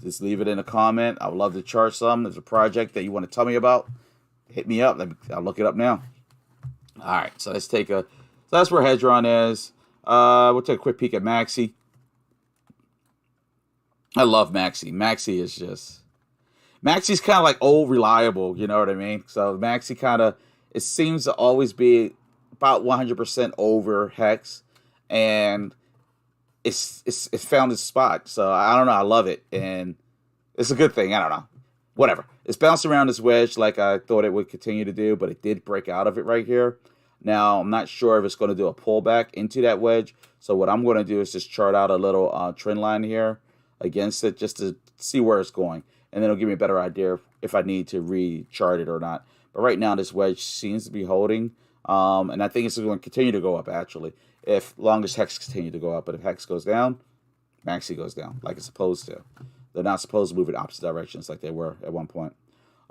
Just leave it in a comment. I would love to chart some. There's a project that you want to tell me about, hit me up. I'll look it up now. All right, so let's take a... So that's where Hedron is. We'll take a quick peek at Maxi. I love Maxi. Maxi's kind of like old reliable, you know what I mean? So Maxi kind of, it seems to always be about 100% over HEX, and it's found its spot. So I don't know, I love it, and it's a good thing. I don't know, whatever. It's bounced around this wedge like I thought it would continue to do, but it did break out of it right here. Now, I'm not sure if it's going to do a pullback into that wedge. So what I'm going to do is just chart out a little trend line here against it just to see where it's going. And then it'll give me a better idea if I need to re-chart it or not. But right now, this wedge seems to be holding. And I think it's going to continue to go up, actually, if long as HEX continue to go up. But if HEX goes down, Maxi goes down like it's supposed to. They're not supposed to move in opposite directions like they were at one point.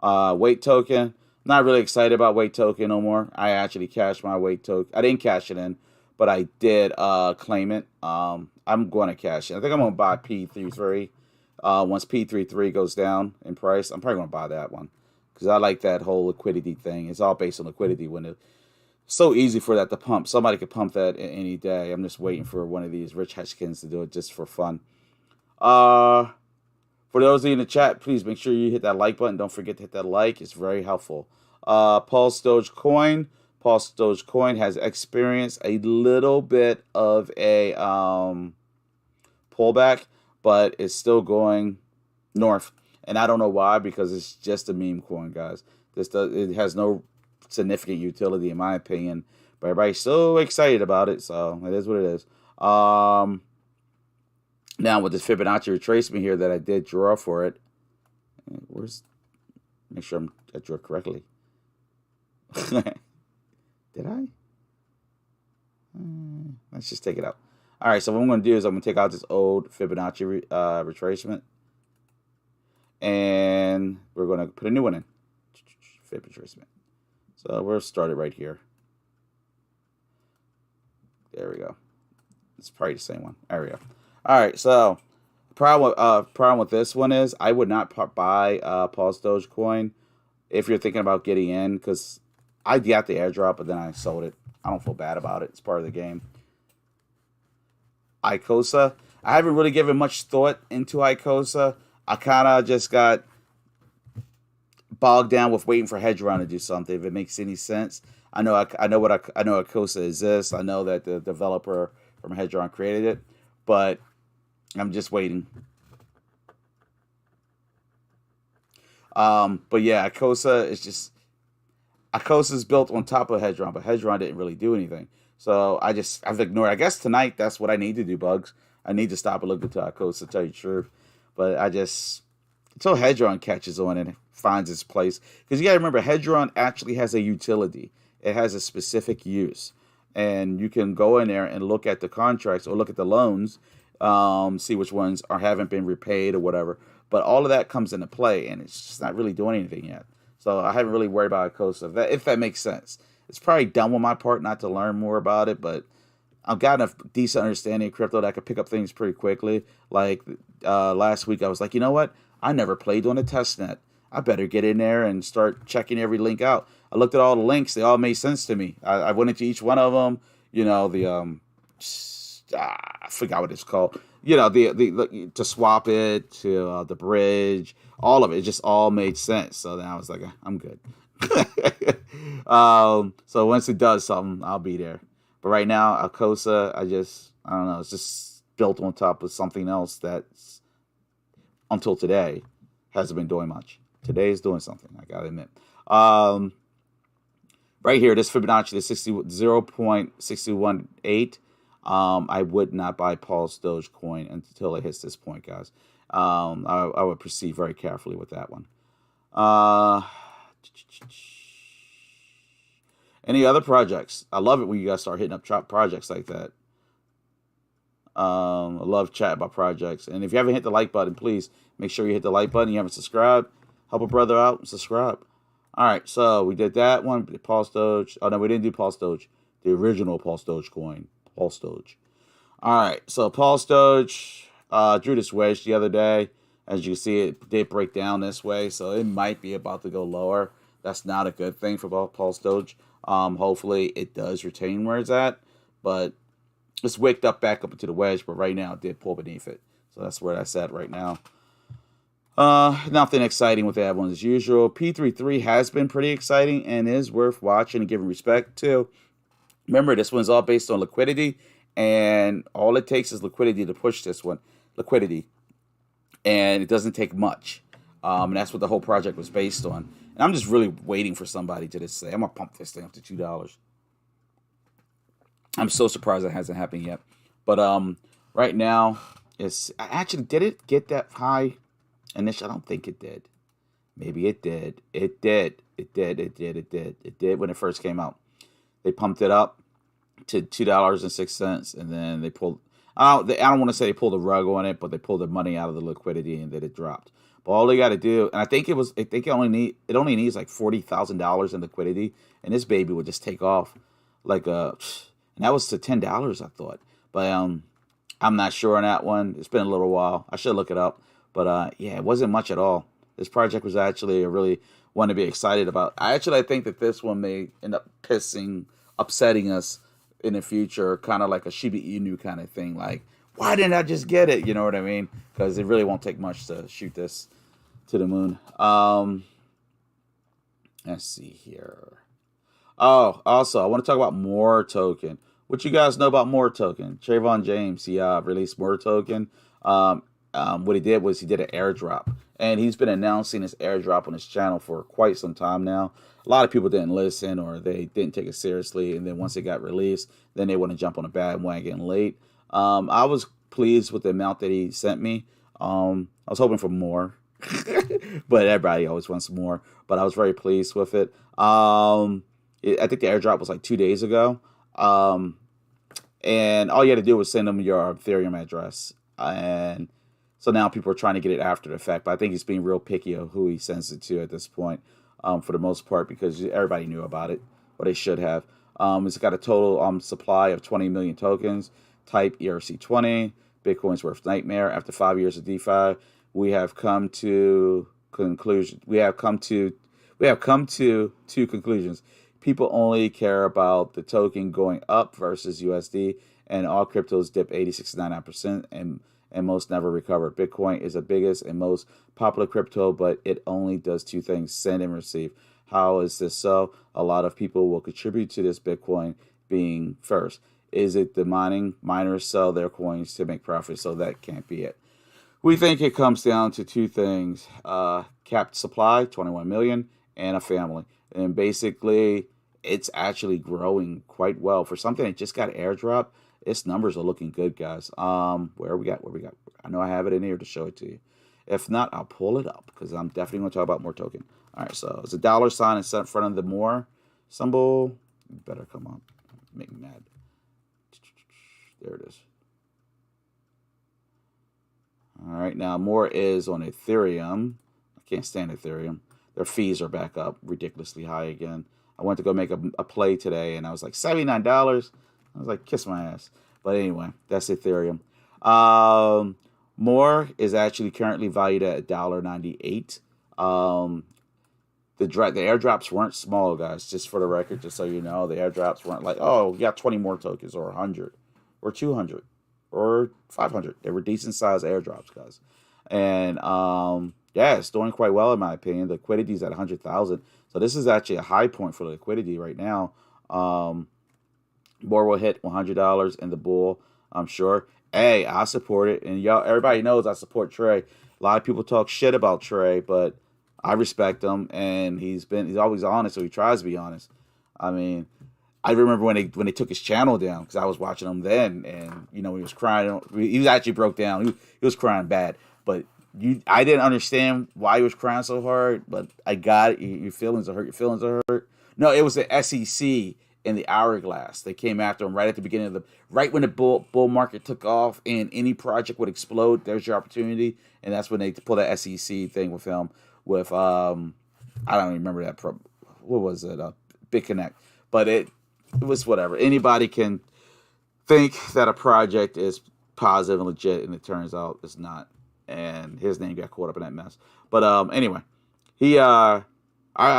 Weight token. Not really excited about weight token no more. I actually cashed my weight token. I didn't cash it in, but I did claim it. I'm going to cash it. I think I'm going to buy P33. Once P33 goes down in price, I'm probably going to buy that one because I like that whole liquidity thing. It's all based on liquidity. When it's so easy for that to pump. Somebody could pump that any day. I'm just waiting for one of these rich Hedgekins to do it just for fun. For those of you in the chat, please make sure you hit that like button. Don't forget to hit that like. It's very helpful. PulseDogeCoin PulseDogeCoin has experienced a little bit of a pullback, but it's still going north. And I don't know why, because it's just a meme coin, guys. It has no significant utility, in my opinion. But everybody's so excited about it, so it is what it is. Now with this Fibonacci retracement here that I did draw for it, make sure I drew it correctly. Did I? Let's just take it out. All right, so what I'm going to do is I'm going to take out this old Fibonacci retracement, and we're going to put a new one in. Fib retracement. So we'll start it right here. There we go. It's probably the same one. There we go. All right, so problem with this one is I would not buy PulseDogeCoin if you're thinking about getting in, because I got the airdrop, but then I sold it. I don't feel bad about it. It's part of the game. ICOSA. I haven't really given much thought into ICOSA. I kind of just got bogged down with waiting for Hedron to do something, if it makes any sense. I know ICOSA exists. I know that the developer from Hedron created it, but I'm just waiting. But yeah, ICOSA is built on top of Hedron, but Hedron didn't really do anything. So I've ignored it. I guess tonight that's what I need to do, Bugs. I need to stop and look into ICOSA, to tell you the truth. But until Hedron catches on and finds its place. Because you got to remember, Hedron actually has a utility. It has a specific use. And you can go in there and look at the contracts or look at the loans, see which ones haven't been repaid or whatever. But all of that comes into play, and it's just not really doing anything yet. So I haven't really worried about ICOSA, if that makes sense. It's probably dumb on my part not to learn more about it, but I've got a decent understanding of crypto that I could pick up things pretty quickly. Like last week, I was like, you know what? I never played on a testnet. I better get in there and start checking every link out. I looked at all the links. They all made sense to me. I went into each one of them. You know, I forgot what it's called. You know, the to swap it, to the bridge, all of it. It just all made sense. So then I was like, I'm good. So once it does something, I'll be there. But right now, ICOSA, I don't know. It's just built on top of something else that's, until today, hasn't been doing much. Today is doing something, I gotta admit. Right here, this Fibonacci, the 0.618. I would not buy PulseDogeCoin until it hits this point, guys. I would proceed very carefully with that one. Any other projects? I love it when you guys start hitting up projects like that. I love chat about projects. And if you haven't hit the like button, please make sure you hit the like button. You haven't subscribed, help a brother out and subscribe. All right, so we did that one. PulseDoge. Oh, no, we didn't do PulseDoge. The original PulseDogeCoin. PulseDoge. All right, so PulseDoge drew this wedge the other day. As you see, it did break down this way, so it might be about to go lower. That's not a good thing for PulseDoge. Hopefully, it does retain where it's at, but it's wicked up back up into the wedge, but right now it did pull beneath it. So that's where that's at right now. Nothing exciting with that one as usual. P33 has been pretty exciting and is worth watching and giving respect to. Remember, this one's all based on liquidity, and all it takes is liquidity to push this one. Liquidity. And it doesn't take much. And that's what the whole project was based on. And I'm just really waiting for somebody to just say, I'm going to pump this thing up to $2. I'm so surprised that hasn't happened yet. But right now, actually, did it get that high? Initially, I don't think it did. Maybe it did. It did when it first came out. They pumped it up to $2.06, and then they pulled. I don't want to say they pulled the rug on it, but they pulled the money out of the liquidity, and then it dropped. But all they got to do, and I think it only needs like $40,000 in liquidity, and this baby would just take off and that was to $10, I thought. But I'm not sure on that one. It's been a little while. I should look it up. But yeah, it wasn't much at all. This project was actually a really one to be excited about. I think that this one may end up upsetting us in the future, kind of like a Shiba Inu kind of thing. Like, why didn't I just get it? You know what I mean? Because it really won't take much to shoot this to the moon. Let's see here. Oh, also, I want to talk about More Token. What you guys know about More Token? Trayvon James, he released More Token. Um, what he did was he did an airdrop, and he's been announcing his airdrop on his channel for quite some time now. A lot of people didn't listen or they didn't take it seriously, and then once it got released, then they want to jump on a bandwagon late. I was pleased with the amount that he sent me. I was hoping for more, but everybody always wants more. But I was very pleased with it. I think the airdrop was like 2 days ago. Um, and all you had to do was send them your Ethereum address. And so now people are trying to get it after the fact. But I think he's being real picky of who he sends it to at this point, for the most part, because everybody knew about it, or they should have. It's got a total supply of 20 million tokens, type ERC20. Bitcoin's worth nightmare. After 5 years of DeFi, we have come to conclusion. We have come to two conclusions. People only care about the token going up versus USD, and all cryptos dip 86 to 99%, and most never recover. Bitcoin is the biggest and most popular crypto, but it only does two things: send and receive. How is this so? A lot of people will contribute to this Bitcoin being first. Is it the miners sell their coins to make profit? So that can't be it. We think it comes down to two things: capped supply, 21 million, and a family. And basically, it's actually growing quite well for something that just got airdrop. Its numbers are looking good, guys. Where we got? Where we got? I know I have it in here to show it to you. If not, I'll pull it up because I'm definitely going to talk about More Token. All right, so it's a dollar sign in front of the More symbol. You better come on, make me mad. There it is. All right, now More is on Ethereum. I can't stand Ethereum. Their fees are back up ridiculously high again. I went to go make a play today, and I was like $79. I was like, kiss my ass. But anyway, that's Ethereum. More is actually currently valued at $1.98. The airdrops weren't small, guys. Just for the record, just so you know, the airdrops weren't like, oh, you got 20 more tokens or 100 or 200 or 500. They were decent sized airdrops, guys. And yeah, it's doing quite well in my opinion. The liquidity is at 100,000, so this is actually a high point for the liquidity right now. More will hit $100 in the bull, I'm sure. Hey, I support it, and y'all, everybody knows I support Trey. A lot of people talk shit about Trey, but I respect him, and he's always honest, so he tries to be honest. I mean, I remember when they took his channel down because I was watching him then, and you know he was crying. He was actually broke down. He was crying bad, but I didn't understand why he was crying so hard. But I got it. Your feelings are hurt. Your feelings are hurt. No, it was the SEC and the Hourglass. They came after him right at the beginning of right when the bull market took off, and any project would explode. There's your opportunity, and that's when they pulled the SEC thing with him. With I don't even remember that. What was it? Big Connect, but it was whatever. Anybody can think that a project is positive and legit, and it turns out it's not. And his name got caught up in that mess. But anyway, I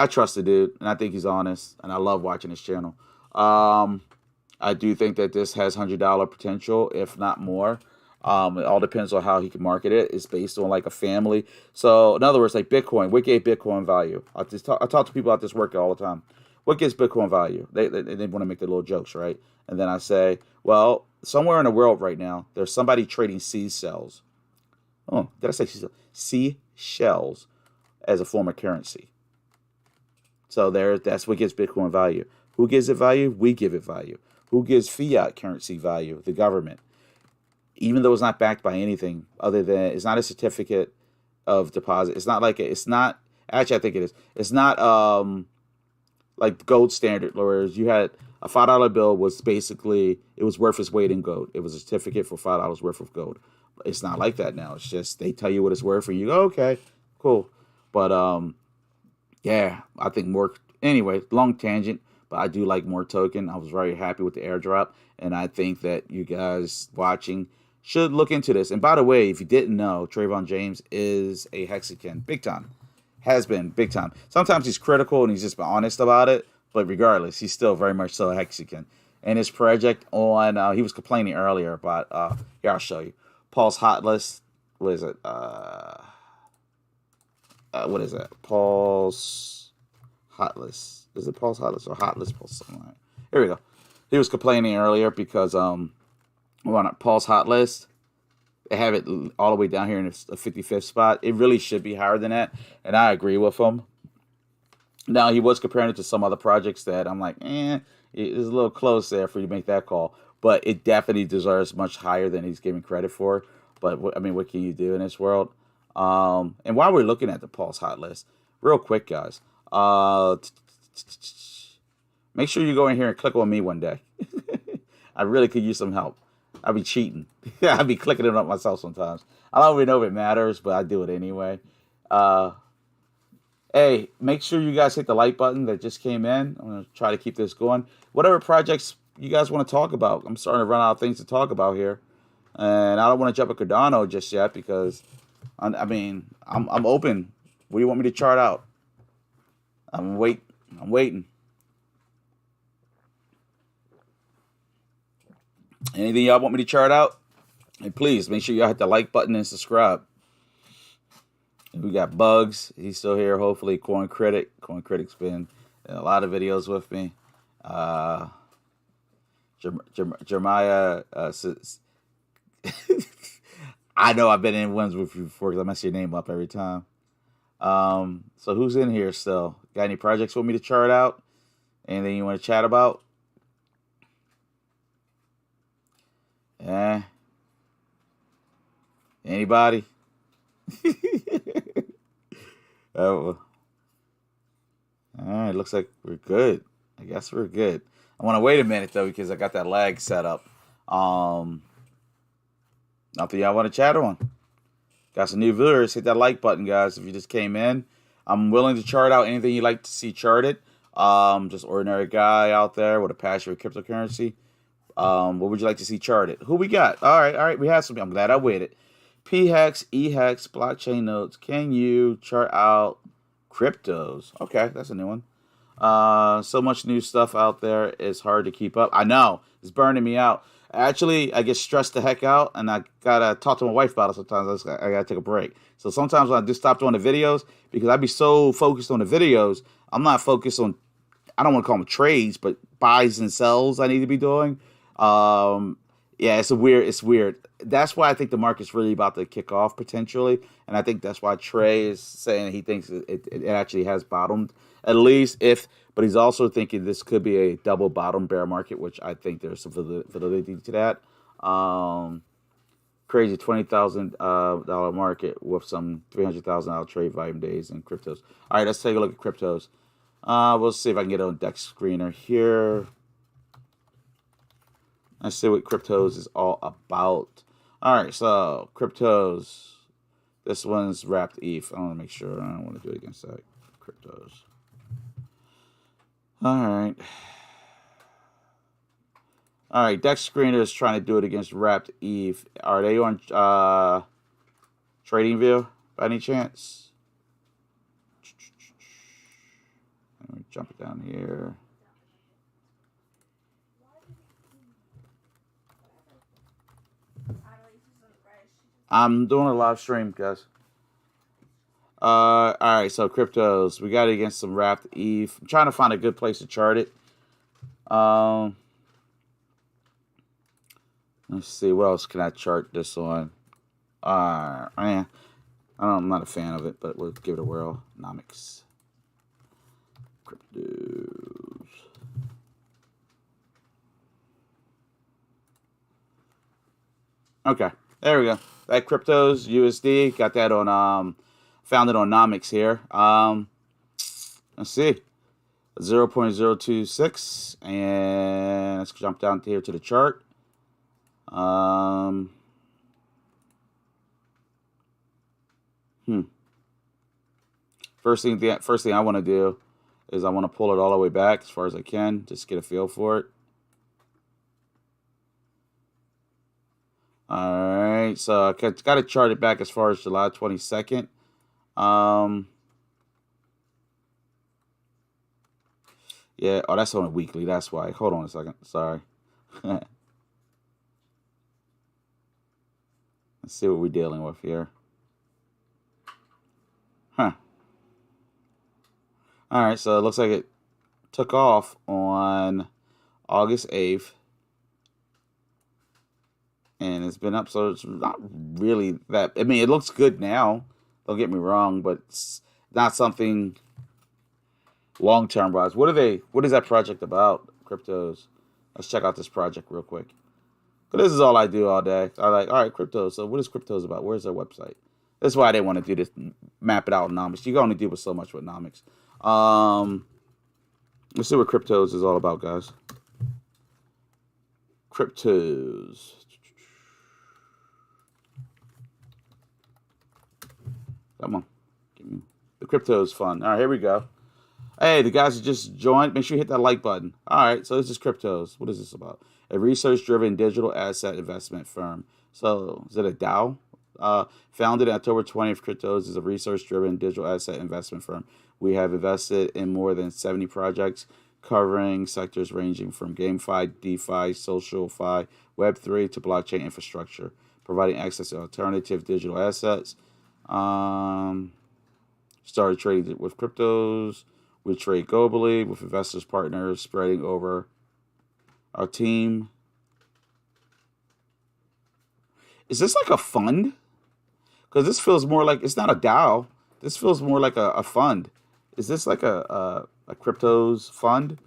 trust the dude, and I think he's honest, and I love watching his channel. I do think that this has $100 potential, if not more. It all depends on how he can market it. It's based on like a family. So in other words, like Bitcoin, what gave Bitcoin value? I talk to people at this work all the time. What gives Bitcoin value? They want to make their little jokes, right? And then I say, well, somewhere in the world right now, there's somebody trading seashells. Oh, did I say seashells? Seashells as a form of currency. So that's what gives Bitcoin value. Who gives it value? We give it value. Who gives fiat currency value? The government. Even though it's not backed by anything other than it's not a certificate of deposit. It's not like it's not actually I think it is. It's not like gold standard, whereas you had a $5 bill was basically it was worth its weight in gold. It was a certificate for $5 worth of gold. It's not like that now. It's just they tell you what it's worth and you go, okay, cool. But yeah, I think more anyway, long tangent, but I do like More Token. I was very happy with the airdrop, and I think that you guys watching should look into this. And by the way, if you didn't know, Trayvon James is a Hexican, big time. Has been big time. Sometimes he's critical and he's just been honest about it, but regardless, he's still very much so a Hexican. And his project on, he was complaining earlier about, here, I'll show you. Paul's Hot List, what is it? What is that? Paul's Hot List. Is it Pulse Hot List or Hot List Pulse? Something like that. Here we go. He was complaining earlier because we're on a Pulse Hot List. They have it all the way down here in the 55th spot. It really should be higher than that, and I agree with him. Now, he was comparing it to some other projects that I'm like, it's a little close there for you to make that call. But it definitely deserves much higher than he's giving credit for. But, I mean, what can you do in this world? And while we're looking at the Pulse Hot List, real quick, guys, make sure you go in here and click on me one day. I really could use some help. I'll be cheating. I'll be clicking it up myself sometimes. I don't really know if it matters, but I do it anyway. Hey, make sure you guys hit the like button that just came in. I'm going to try to keep this going. Whatever projects you guys want to talk about. I'm starting to run out of things to talk about here. And I don't want to jump a Cardano just yet because, I'm open. What do you want me to chart out? I'm waiting. Anything y'all want me to chart out? And please make sure y'all hit the like button and subscribe. And we got Bugs. He's still here. Hopefully, Coin Critic. Coin Critic's been in a lot of videos with me. Jeremiah. I know I've been in ones with you before because I mess your name up every time. So who's in here still? Got any projects for me to chart out? Anything you want to chat about? Anybody? Oh. All right, looks like we're good. I guess we're good. I want to wait a minute though because I got that lag set up. Nothing y'all want to chat on. Got some new viewers. Hit that like button, guys. If you just came in, I'm willing to chart out anything you'd like to see charted. Just ordinary guy out there with a passion for cryptocurrency. What would you like to see charted? Who we got? All right. We have some. I'm glad I waited. PHEX, EHEX, blockchain nodes. Can you chart out cryptos? Okay, that's a new one. So much new stuff out there. It's hard to keep up. I know. It's burning me out. Actually, I get stressed the heck out, and I gotta talk to my wife about it sometimes. I gotta take a break. So sometimes when I just stop doing the videos, because I'd be so focused on the videos, I'm not focused on, I don't want to call them trades, but buys and sells I need to be doing. Yeah, it's weird. That's why I think the market's really about to kick off potentially, and I think that's why Trey is saying he thinks it actually has bottomed, at least but he's also thinking this could be a double bottom bear market, which I think there's some validity to that. Crazy $20,000 market with some $300,000 trade volume days in cryptos. All right, let's take a look at cryptos. We'll see if I can get on Dex Screener here. Let's see what cryptos is all about. All right, so cryptos. This one's wrapped ETH. I want to make sure. I don't want to do it against that. Cryptos. All right, Dex Screener is trying to do it against wrapped ETH. Are they on TradingView by any chance? Let me jump it down here. I'm doing a live stream, guys. All right, so cryptos. We got it against some wrapped ETH. I'm trying to find a good place to chart it. Let's see, what else can I chart this on? I'm not a fan of it, but we'll give it a whirl. Nomics. Cryptos. Okay, there we go. That cryptos USD, got that on found it on Nomics here. Let's see. 0.026, and let's jump down here to the chart. First thing I want to do is I want to pull it all the way back as far as I can, just get a feel for it. All right, so I got to chart it back as far as July 22nd. Yeah, oh, that's on a weekly. That's why. Hold on a second. Sorry. Let's see what we're dealing with here. Huh. All right, so it looks like it took off on August 8th. And it's been up, so it's not really that. I mean, it looks good now. Don't get me wrong, but it's not something long-term wise. What is that project about? Cryptos. Let's check out this project real quick. Because this is all I do all day. I like, all right, crypto. So what is cryptos about? Where's their website? That's why I didn't want to do this. Map it out in nomics. You can only deal with so much with nomics. Let's see what cryptos is all about, guys. Cryptos. Come on. The crypto is fun. All right, here we go. Hey, the guys who just joined, make sure you hit that like button. All right, so this is cryptos. What is this about? A research-driven digital asset investment firm. So, is it a DAO? Founded October 20th, Cryptos is a research-driven digital asset investment firm. We have invested in more than 70 projects covering sectors ranging from GameFi, DeFi, SocialFi, Web3 to blockchain infrastructure, providing access to alternative digital assets. Started trading with cryptos. We trade globally with investors, partners, spreading over our team. Is this like a fund? Because this feels more like, it's not a DAO. This feels more like a fund. Is this like a cryptos fund?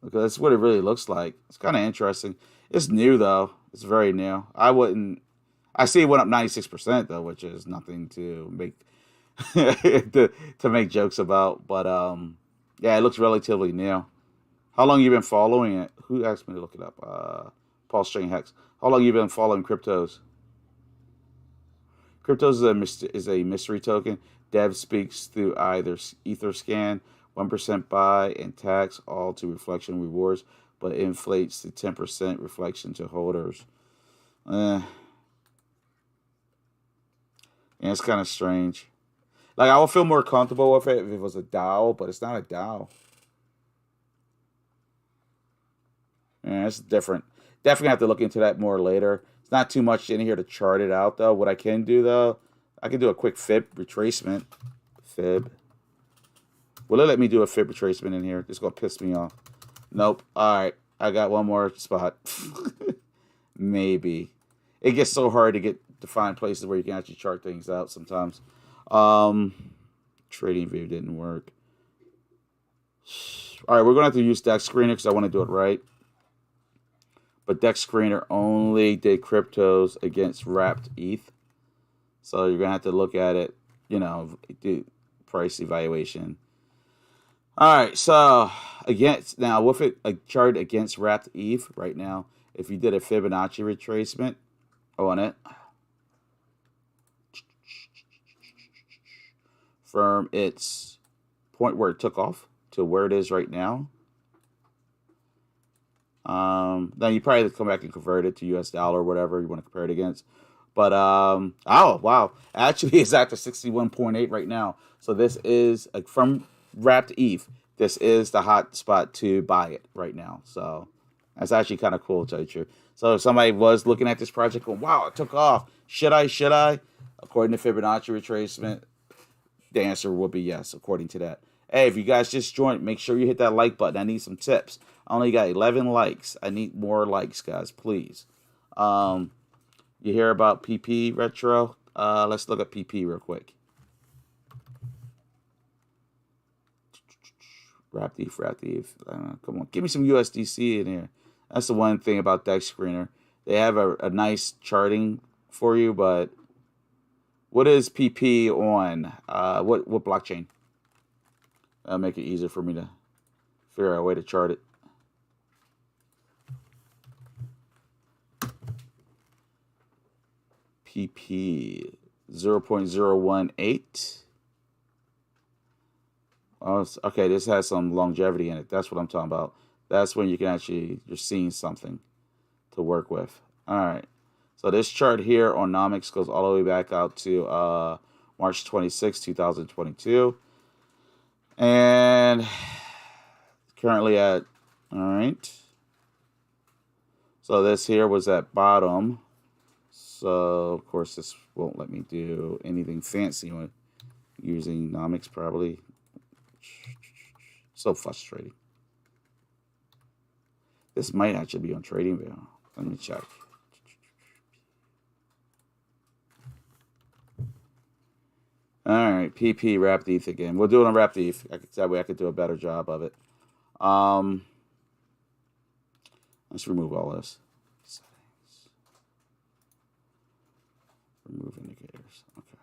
Because that's what it really looks like. It's kind of interesting. It's new, though. It's very new. I see it went up 96%, though, which is nothing to make to make jokes about. But, yeah, it looks relatively new. How long you been following it? Who asked me to look it up? PulseDogeCoin HEX. How long you been following cryptos? Cryptos is a mystery token. Dev speaks through either Etherscan, 1% buy, and tax, all to reflection rewards, but inflates to 10% reflection to holders. Yeah, it's kind of strange. Like, I would feel more comfortable with it if it was a DAO, but it's not a DAO. Yeah, it's different. Definitely have to look into that more later. It's not too much in here to chart it out, though. What I can do, though, I can do a quick fib retracement. Fib. Will it let me do a fib retracement in here? It's going to piss me off. Nope. All right. I got one more spot. Maybe. It gets so hard to find places where you can actually chart things out sometimes. Trading view didn't work. All right, we're going to have to use Dex Screener because I want to do it right. But Dex Screener only did cryptos against wrapped ETH. So you're going to have to look at it, do price evaluation. All right, so now with it a chart against wrapped ETH right now, if you did a Fibonacci retracement on it, from its point where it took off to where it is right now, then you probably have to come back and convert it to US dollar or whatever you want to compare it against. But, oh, wow. Actually, it's at the 61.8 right now. So this is, from wrapped ETH, this is the hot spot to buy it right now. So that's actually kind of cool, to tell you the truth. So if somebody was looking at this project going, wow, it took off. Should I? According to Fibonacci retracement, the answer would be yes, according to that. Hey, if you guys just joined, make sure you hit that like button. I need some tips. I only got 11 likes. I need more likes, guys, please. You hear about PP Retro? Let's look at PP real quick. Wrapped ETH. Come on, give me some USDC in here. That's the one thing about Dex Screener. They have a nice charting for you, but what is PP on? What blockchain? That'll make it easier for me to figure out a way to chart it. PP 0.018. Oh, okay, this has some longevity in it. That's what I'm talking about. That's when you can actually, you're seeing something to work with. All right. So this chart here on Nomics goes all the way back out to March 26, 2022. And currently at, all right. So this here was at bottom. So, of course, this won't let me do anything fancy with using Nomics, probably. So frustrating. This might actually be on TradingView. Let me check. All right, PP wrapped ETH again. We'll do it on wrapped ETH. That way I could do a better job of it. Let's remove all this. Settings. Remove indicators. Okay.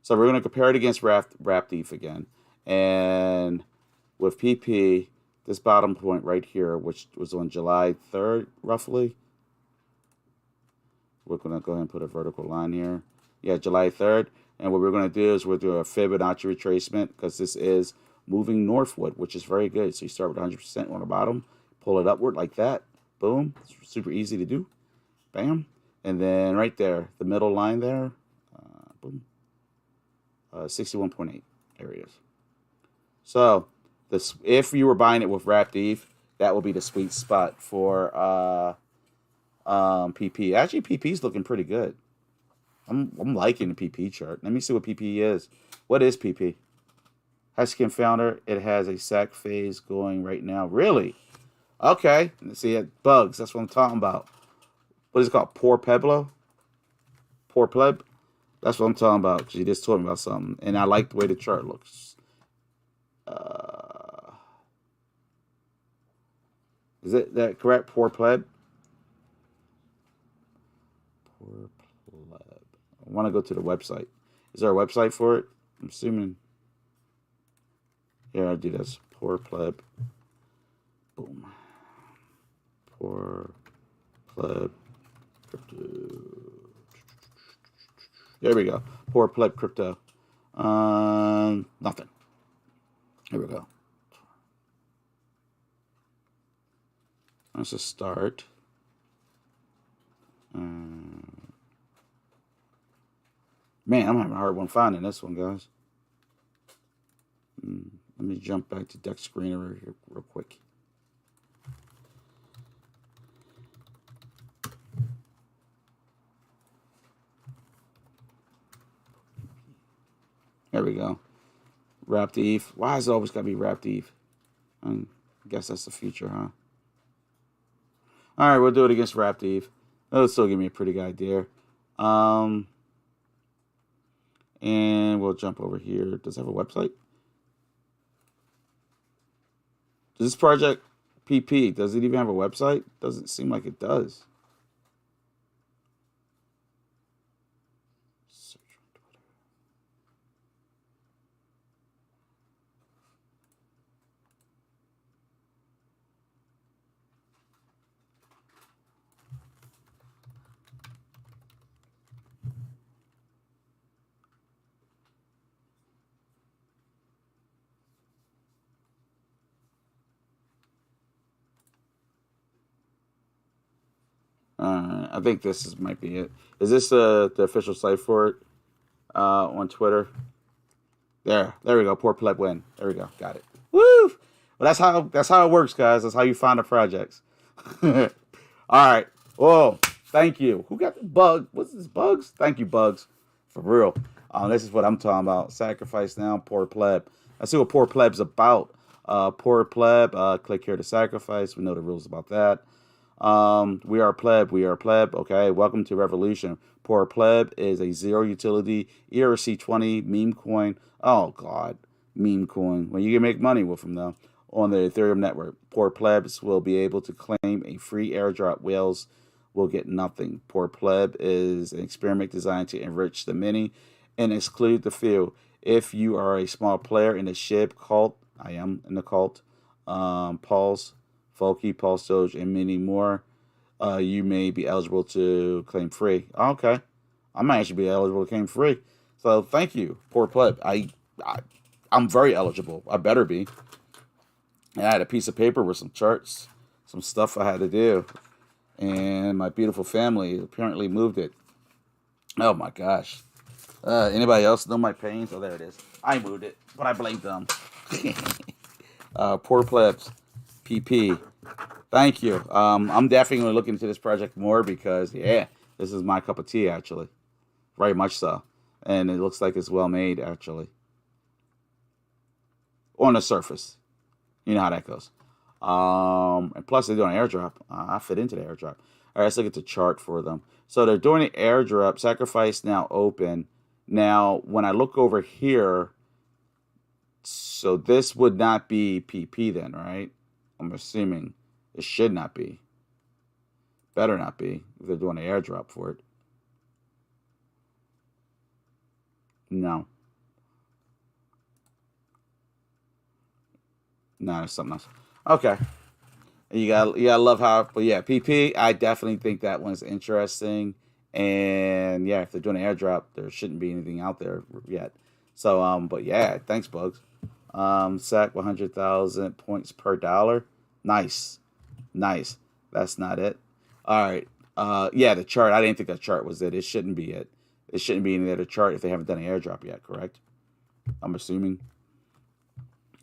So we're going to compare it against wrapped ETH again. And with PP, this bottom point right here, which was on July 3rd, roughly. We're going to go ahead and put a vertical line here. Yeah, July 3rd. And what we're going to do is we'll do a Fibonacci retracement because this is moving northward, which is very good. So you start with 100% on the bottom, pull it upward like that. Boom. It's super easy to do. Bam. And then right there, the middle line there, boom. 61.8. There it is. So this, if you were buying it with wrapped ETH, that will be the sweet spot for PP. Actually, PP's looking pretty good. I'm liking the PP chart. Let me see what PP is. What is PP? HEX founder. It has a sack phase going right now. Really? Okay. Let's see it. Bugs. That's what I'm talking about. What is it called? Poor Pueblo? Poor Pleb? That's what I'm talking about. Because you just told me about something. And I like the way the chart looks. Is it that correct? Poor Pleb? Poor Pleb. I want to go to the website. Is there a website for it? I'm assuming. Yeah, I'll do this. Poor Pleb. Boom. Poor Pleb Crypto. There we go. Poor Pleb Crypto. Nothing. Here we go. Let's just start. Man, I'm having a hard one finding this one, guys. Let me jump back to Deck Screener here real quick. There we go. Wrapped ETH. Why is it always got to be wrapped ETH? I guess that's the future, huh? All right, we'll do it against wrapped ETH. That'll still give me a pretty good idea. And we'll jump over here. Does it have a website? Does this project PP, does it even have a website? Doesn't seem like it does. Search on Twitter. I think this might be it. Is this the official site for it on Twitter? There we go. Poor Pleb win. There we go. Got it. Woo! Well, that's how it works, guys. That's how you find the projects. All right. Whoa. Thank you. Who got the bug? What's this, Bugs? Thank you, Bugs. For real. This is what I'm talking about. Sacrifice now, Poor Pleb. Let's see what Poor Pleb's about. Poor Pleb. Click here to sacrifice. We know the rules about that. We are pleb. We are pleb. Okay. Welcome to Revolution. Poor Pleb is a zero utility ERC20 meme coin. Oh, God. Meme coin. Well, you can make money with them, though, on the Ethereum network. Poor Plebs will be able to claim a free airdrop. Whales will get nothing. Poor Pleb is an experiment designed to enrich the many and exclude the few. If you are a small player in the SHIB cult, I am in the cult, Pulse, Folky, PulseDoge, and many more, you may be eligible to claim free. Okay. I might actually be eligible to claim free. So thank you, Poor Pleb. I'm very eligible. I better be. And I had a piece of paper with some charts, some stuff I had to do. And my beautiful family apparently moved it. Oh my gosh. Anybody else know my pains? Oh, there it is. I moved it, but I blame them. Poor Plebs. PP. Thank you. I'm definitely going to look into this project more because, yeah, this is my cup of tea, actually. Very much so. And it looks like it's well made, actually. on the surface. You know how that goes. And plus they're doing an airdrop. I fit into the airdrop. All right, let's look at the chart for them. So they're doing an airdrop. Sacrifice now open. Now, when I look over here, so this would not be PP then, right? I'm assuming it should not be. Better not be if they're doing an airdrop for it. No. No, it's something else. Okay. You gotta love how, but yeah, PP, I definitely think that one's interesting. And yeah, if they're doing an airdrop, there shouldn't be anything out there yet. So, but yeah, thanks, Bugs. SAC 100,000 points per dollar. Nice. Nice. That's not it. All right. Yeah, the chart. I didn't think that chart was it. It shouldn't be it. It shouldn't be in the chart if they haven't done an airdrop yet, correct? I'm assuming.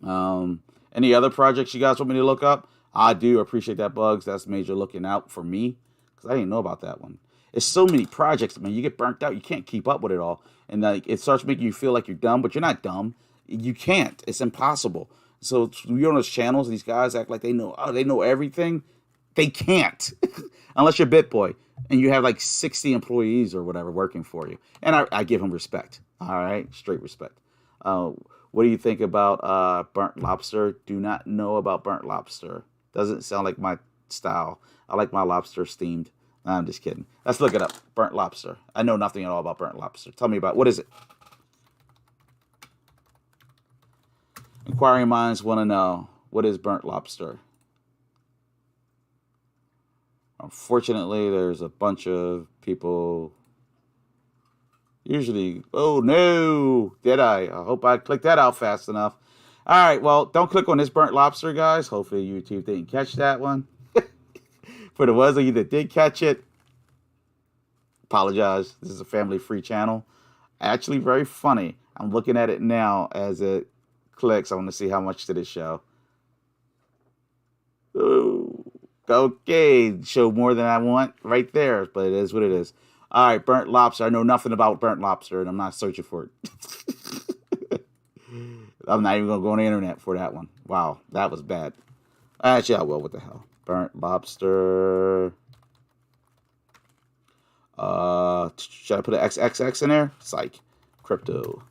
Any other projects you guys want me to look up? I do appreciate that, Bugs. That's major looking out for me because I didn't know about that one. It's so many projects, man. You get burnt out. You can't keep up with it all. And like it starts making you feel like you're dumb, but you're not dumb. You can't. It's impossible. So you're on those channels, and these guys act like they know everything. They can't. Unless you're BitBoy and you have like 60 employees or whatever working for you. And I give them respect. All right? Straight respect. What do you think about burnt lobster? Do not know about burnt lobster. Doesn't sound like my style. I like my lobster steamed. I'm just kidding. Let's look it up. Burnt lobster. I know nothing at all about burnt lobster. Tell me about what is it? Inquiring minds want to know, what is burnt lobster? Unfortunately, there's a bunch of people. Usually, oh no, did I hope I clicked that out fast enough. All right, well, don't click on this burnt lobster, guys. Hopefully YouTube didn't catch that one. For the ones of you that did catch it, apologize. This is a family-free channel. Actually, very funny. I'm looking at it now as it clicks. I want to see how much did it show. Ooh, okay, show more than I want right there, but it is what it is. All right, burnt lobster. I know nothing about burnt lobster, and I'm not searching for it. I'm not even going to go on the internet for that one. Wow, that was bad. Actually, I will. What the hell? Burnt lobster. Should I put an XXX in there? Psych. Crypto.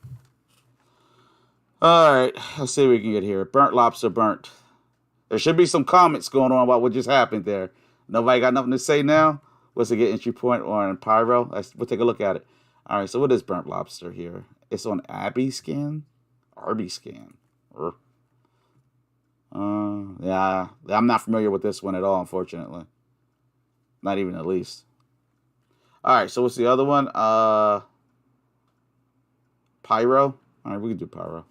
All right, let's see what we can get here. Burnt lobster, burnt. There should be some comments going on about what just happened there. Nobody got nothing to say now? What's the get entry point on Pyro? We'll take a look at it. All right, so what is burnt lobster here? It's on Abby scan? Arby scan. Yeah, I'm not familiar with this one at all, unfortunately. Not even the least. All right, so what's the other one? Pyro. All right, we can do Pyro.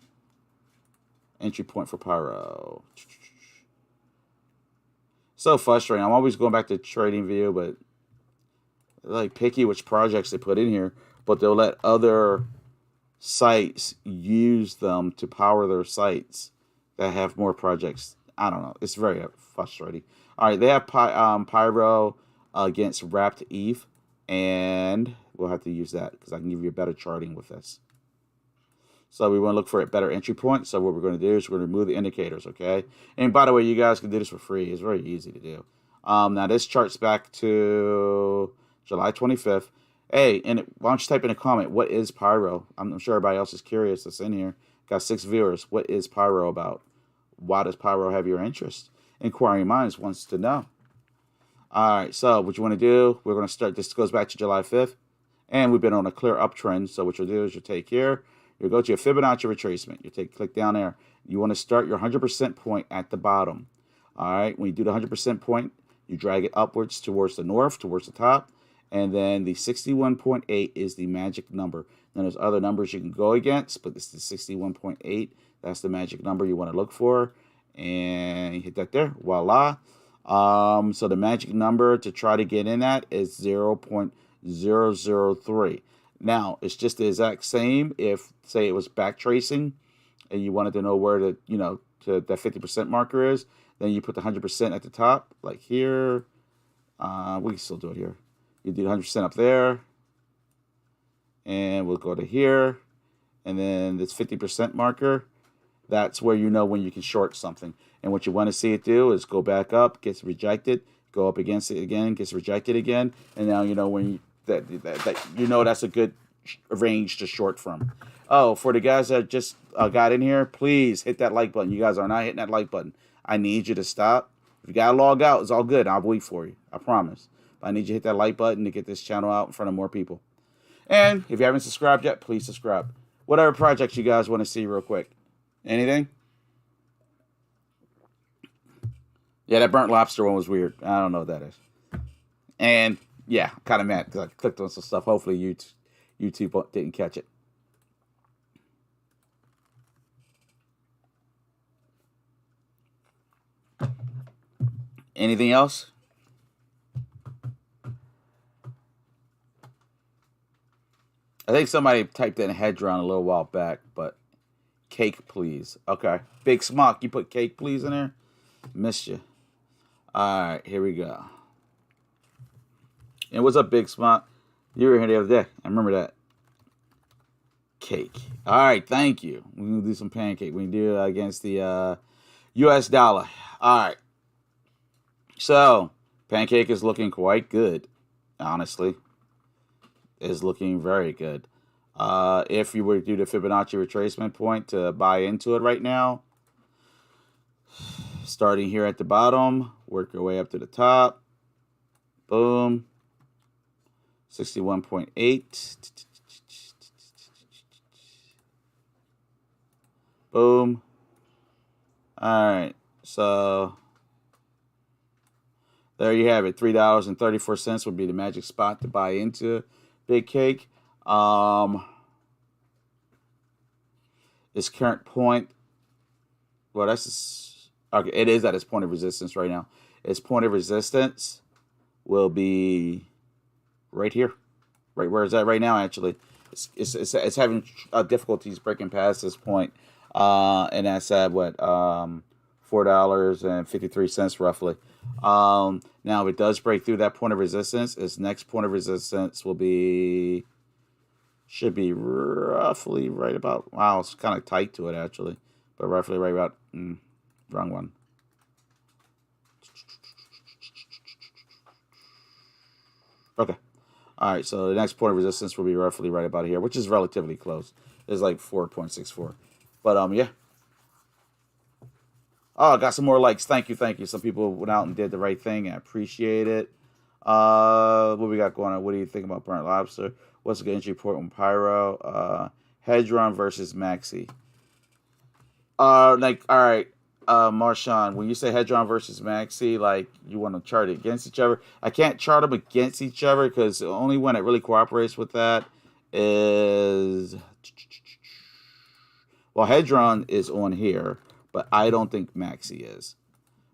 Entry point for Pyro. So frustrating. I'm always going back to trading view, but they're like picky which projects they put in here, but they'll let other sites use them to power their sites that have more projects. I don't know. It's very frustrating. All right, they have Pyro against Wrapped Eve, and we'll have to use that because I can give you a better charting with this. So we want to look for a better entry point. So what we're going to do is we're going to remove the indicators, okay? And by the way, you guys can do this for free. It's very easy to do. Now this charts back to July 25th. Hey, and why don't you type in a comment, what is Pyro? I'm sure everybody else is curious that's in here. Got 6 viewers. What is Pyro about? Why does Pyro have your interest? Inquiring Minds wants to know. All right, so what you want to do, we're going to start, this goes back to July 5th, and we've been on a clear uptrend. So what you'll do is you'll take here, you'll go to your Fibonacci retracement. You click down there. You want to start your 100% point at the bottom. All right, when you do the 100% point, you drag it upwards towards the north, towards the top, and then the 61.8 is the magic number. Then there's other numbers you can go against, but this is 61.8. That's the magic number you want to look for, and you hit that there. Voila. So the magic number to try to get in that is 0.003. Now, it's just the exact same if, say, it was back tracing and you wanted to know where the, that 50% marker is, then you put the 100% at the top, like here. We can still do it here. You do 100% up there, and we'll go to here, and then this 50% marker, That's where you know when you can short something. And what you want to see it do is go back up, gets rejected, go up against it again, gets rejected again, and now you know when you, that you know that's a good range to short from. Oh, for the guys that just got in here, please hit that like button. You guys are not hitting that like button. I need you to stop. If you gotta log out, it's all good. I'll wait for you. I promise. But I need you to hit that like button to get this channel out in front of more people. And if you haven't subscribed yet, please subscribe. Whatever projects you guys want to see real quick. Anything? Yeah, that burnt lobster one was weird. I don't know what that is. And yeah, kind of mad because I clicked on some stuff. Hopefully YouTube didn't catch it. Anything else? I think somebody typed in Hedron a little while back, but cake, please. Okay. Big Smock, you put cake, please, in there? Missed you. All right, here we go. And what's up, Big Smock? You were here the other day. I remember that. Cake. All right, thank you. We're going to do some pancake. We can do it against the U.S. dollar. All right. So, pancake is looking quite good, honestly. Is looking very good. If you were to do the Fibonacci retracement point to buy into it right now, starting here at the bottom, work your way up to the top. Boom. 61.8. Boom. All right. So there you have it. $3.34 would be the magic spot to buy into Big Cake. Its current point, well, that's okay. It is at its point of resistance right now. Its point of resistance will be right here, right where it's at right now. Actually, it's having difficulties breaking past this point, and that's at what $4.53 roughly. Now, if it does break through that point of resistance, its next point of resistance will be, should be roughly right about, wow, it's kind of tight to it actually, but roughly right about, wrong one. Okay. All right, so the next point of resistance will be roughly right about here, which is relatively close. It's like 4.64. But, yeah. Oh, I got some more likes. Thank you, thank you. Some people went out and did the right thing. I appreciate it. What we got going on? What do you think about burnt lobster? What's a good entry point on Pyro? Hedron versus Maxi. All right, Marshawn, when you say Hedron versus Maxi, like you want to chart it against each other. I can't chart them against each other because the only one that really cooperates with that is, well, Hedron is on here. But I don't think Maxi is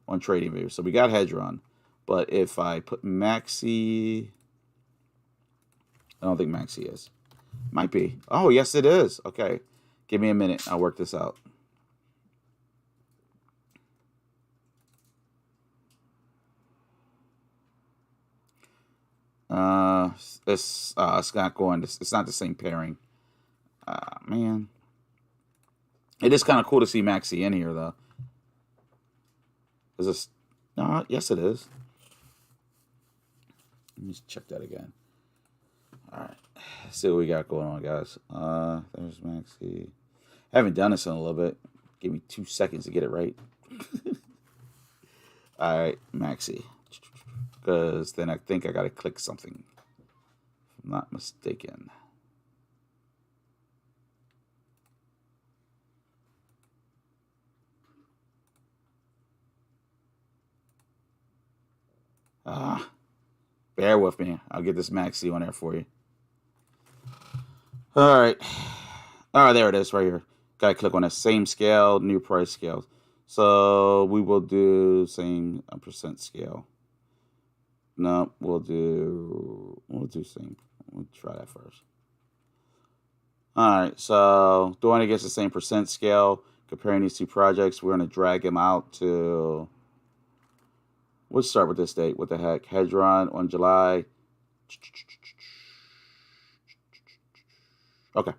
on TradingView. So we got Hedron. But if I put Maxi, I don't think Maxi is. Might be. Oh, yes, it is. Okay. Give me a minute. I'll work this out. It's not going. It's not the same pairing. Man. It is kind of cool to see Maxi in here, though. Is this? No, yes, it is. Let me check that again. All right. Let's see what we got going on, guys. There's Maxi. I haven't done this in a little bit. Give me 2 seconds to get it right. All right, Maxi. Because then I think I got to click something. If I'm not mistaken. Bear with me. I'll get this Maxi on there for you. All right. All right, there it is right here. Got to click on that same scale, new price scale. So we will do same percent scale. No, we'll do same. We'll try that first. All right, so doing it against the same percent scale, comparing these two projects, we're going to drag them out to, let's start with this date. What the heck? Hedron on July. Okay.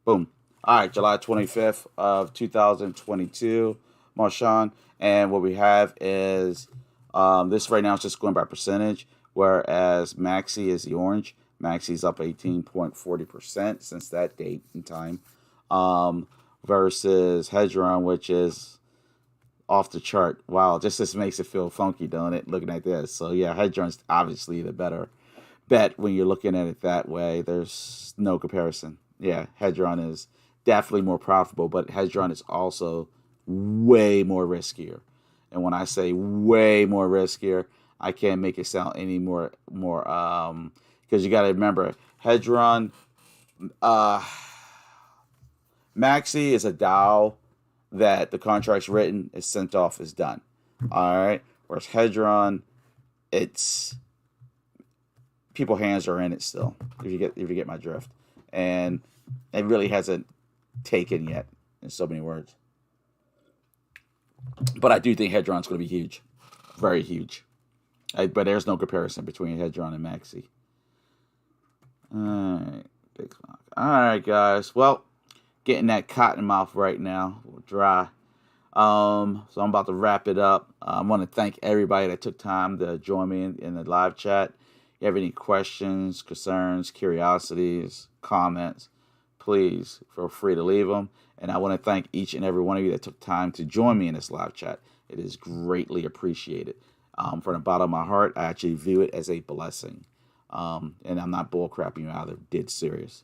Boom. All right, July 25th of 2022, Marshawn. And what we have is this right now is just going by percentage, whereas Maxi is the orange. Maxi's up 18.40% since that date and time, versus Hedron, which is off the chart. Wow, just makes it feel funky, don't it? Looking at this. So yeah, Hedron's obviously the better bet when you're looking at it that way. There's no comparison. Yeah, Hedron is definitely more profitable, but Hedron is also way more riskier. And when I say way more riskier, I can't make it sound any more because you got to remember Hedron, Maxi is a DAO that the contract's written, is sent off, is done. All right, whereas Hedron, it's people hands are in it still. If you get my drift, and it really hasn't taken yet, in so many words. But I do think Hedron's going to be huge, very huge. But there's no comparison between Hedron and Maxi. All right, guys. Well, getting that cotton mouth right now, dry. So I'm about to wrap it up. I want to thank everybody that took time to join me in the live chat. If you have any questions, concerns, curiosities, comments, please feel free to leave them. And I want to thank each and every one of you that took time to join me in this live chat. It is greatly appreciated. From the bottom of my heart, I actually view it as a blessing. And I'm not bullcrapping you either. Dead serious.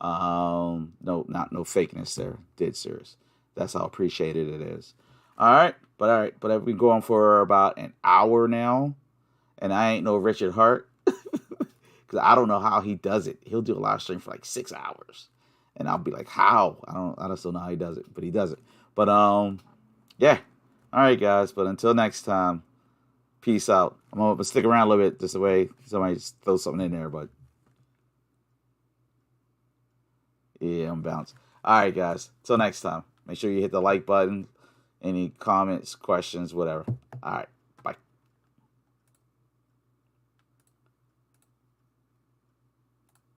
No fakeness there. Dead serious. That's how appreciated it is. All right. But I've been going for about an hour now. And I ain't no Richard Hart. Because I don't know how he does it. He'll do a live stream for like 6 hours. And I'll be like, how? I just don't know how he does it, but he does it. But yeah. All right, guys. But until next time, peace out. I'm gonna stick around a little bit just the way somebody just throw something in there, but yeah, I'm bounced. All right, guys. Till next time. Make sure you hit the like button. Any comments, questions, whatever. All right.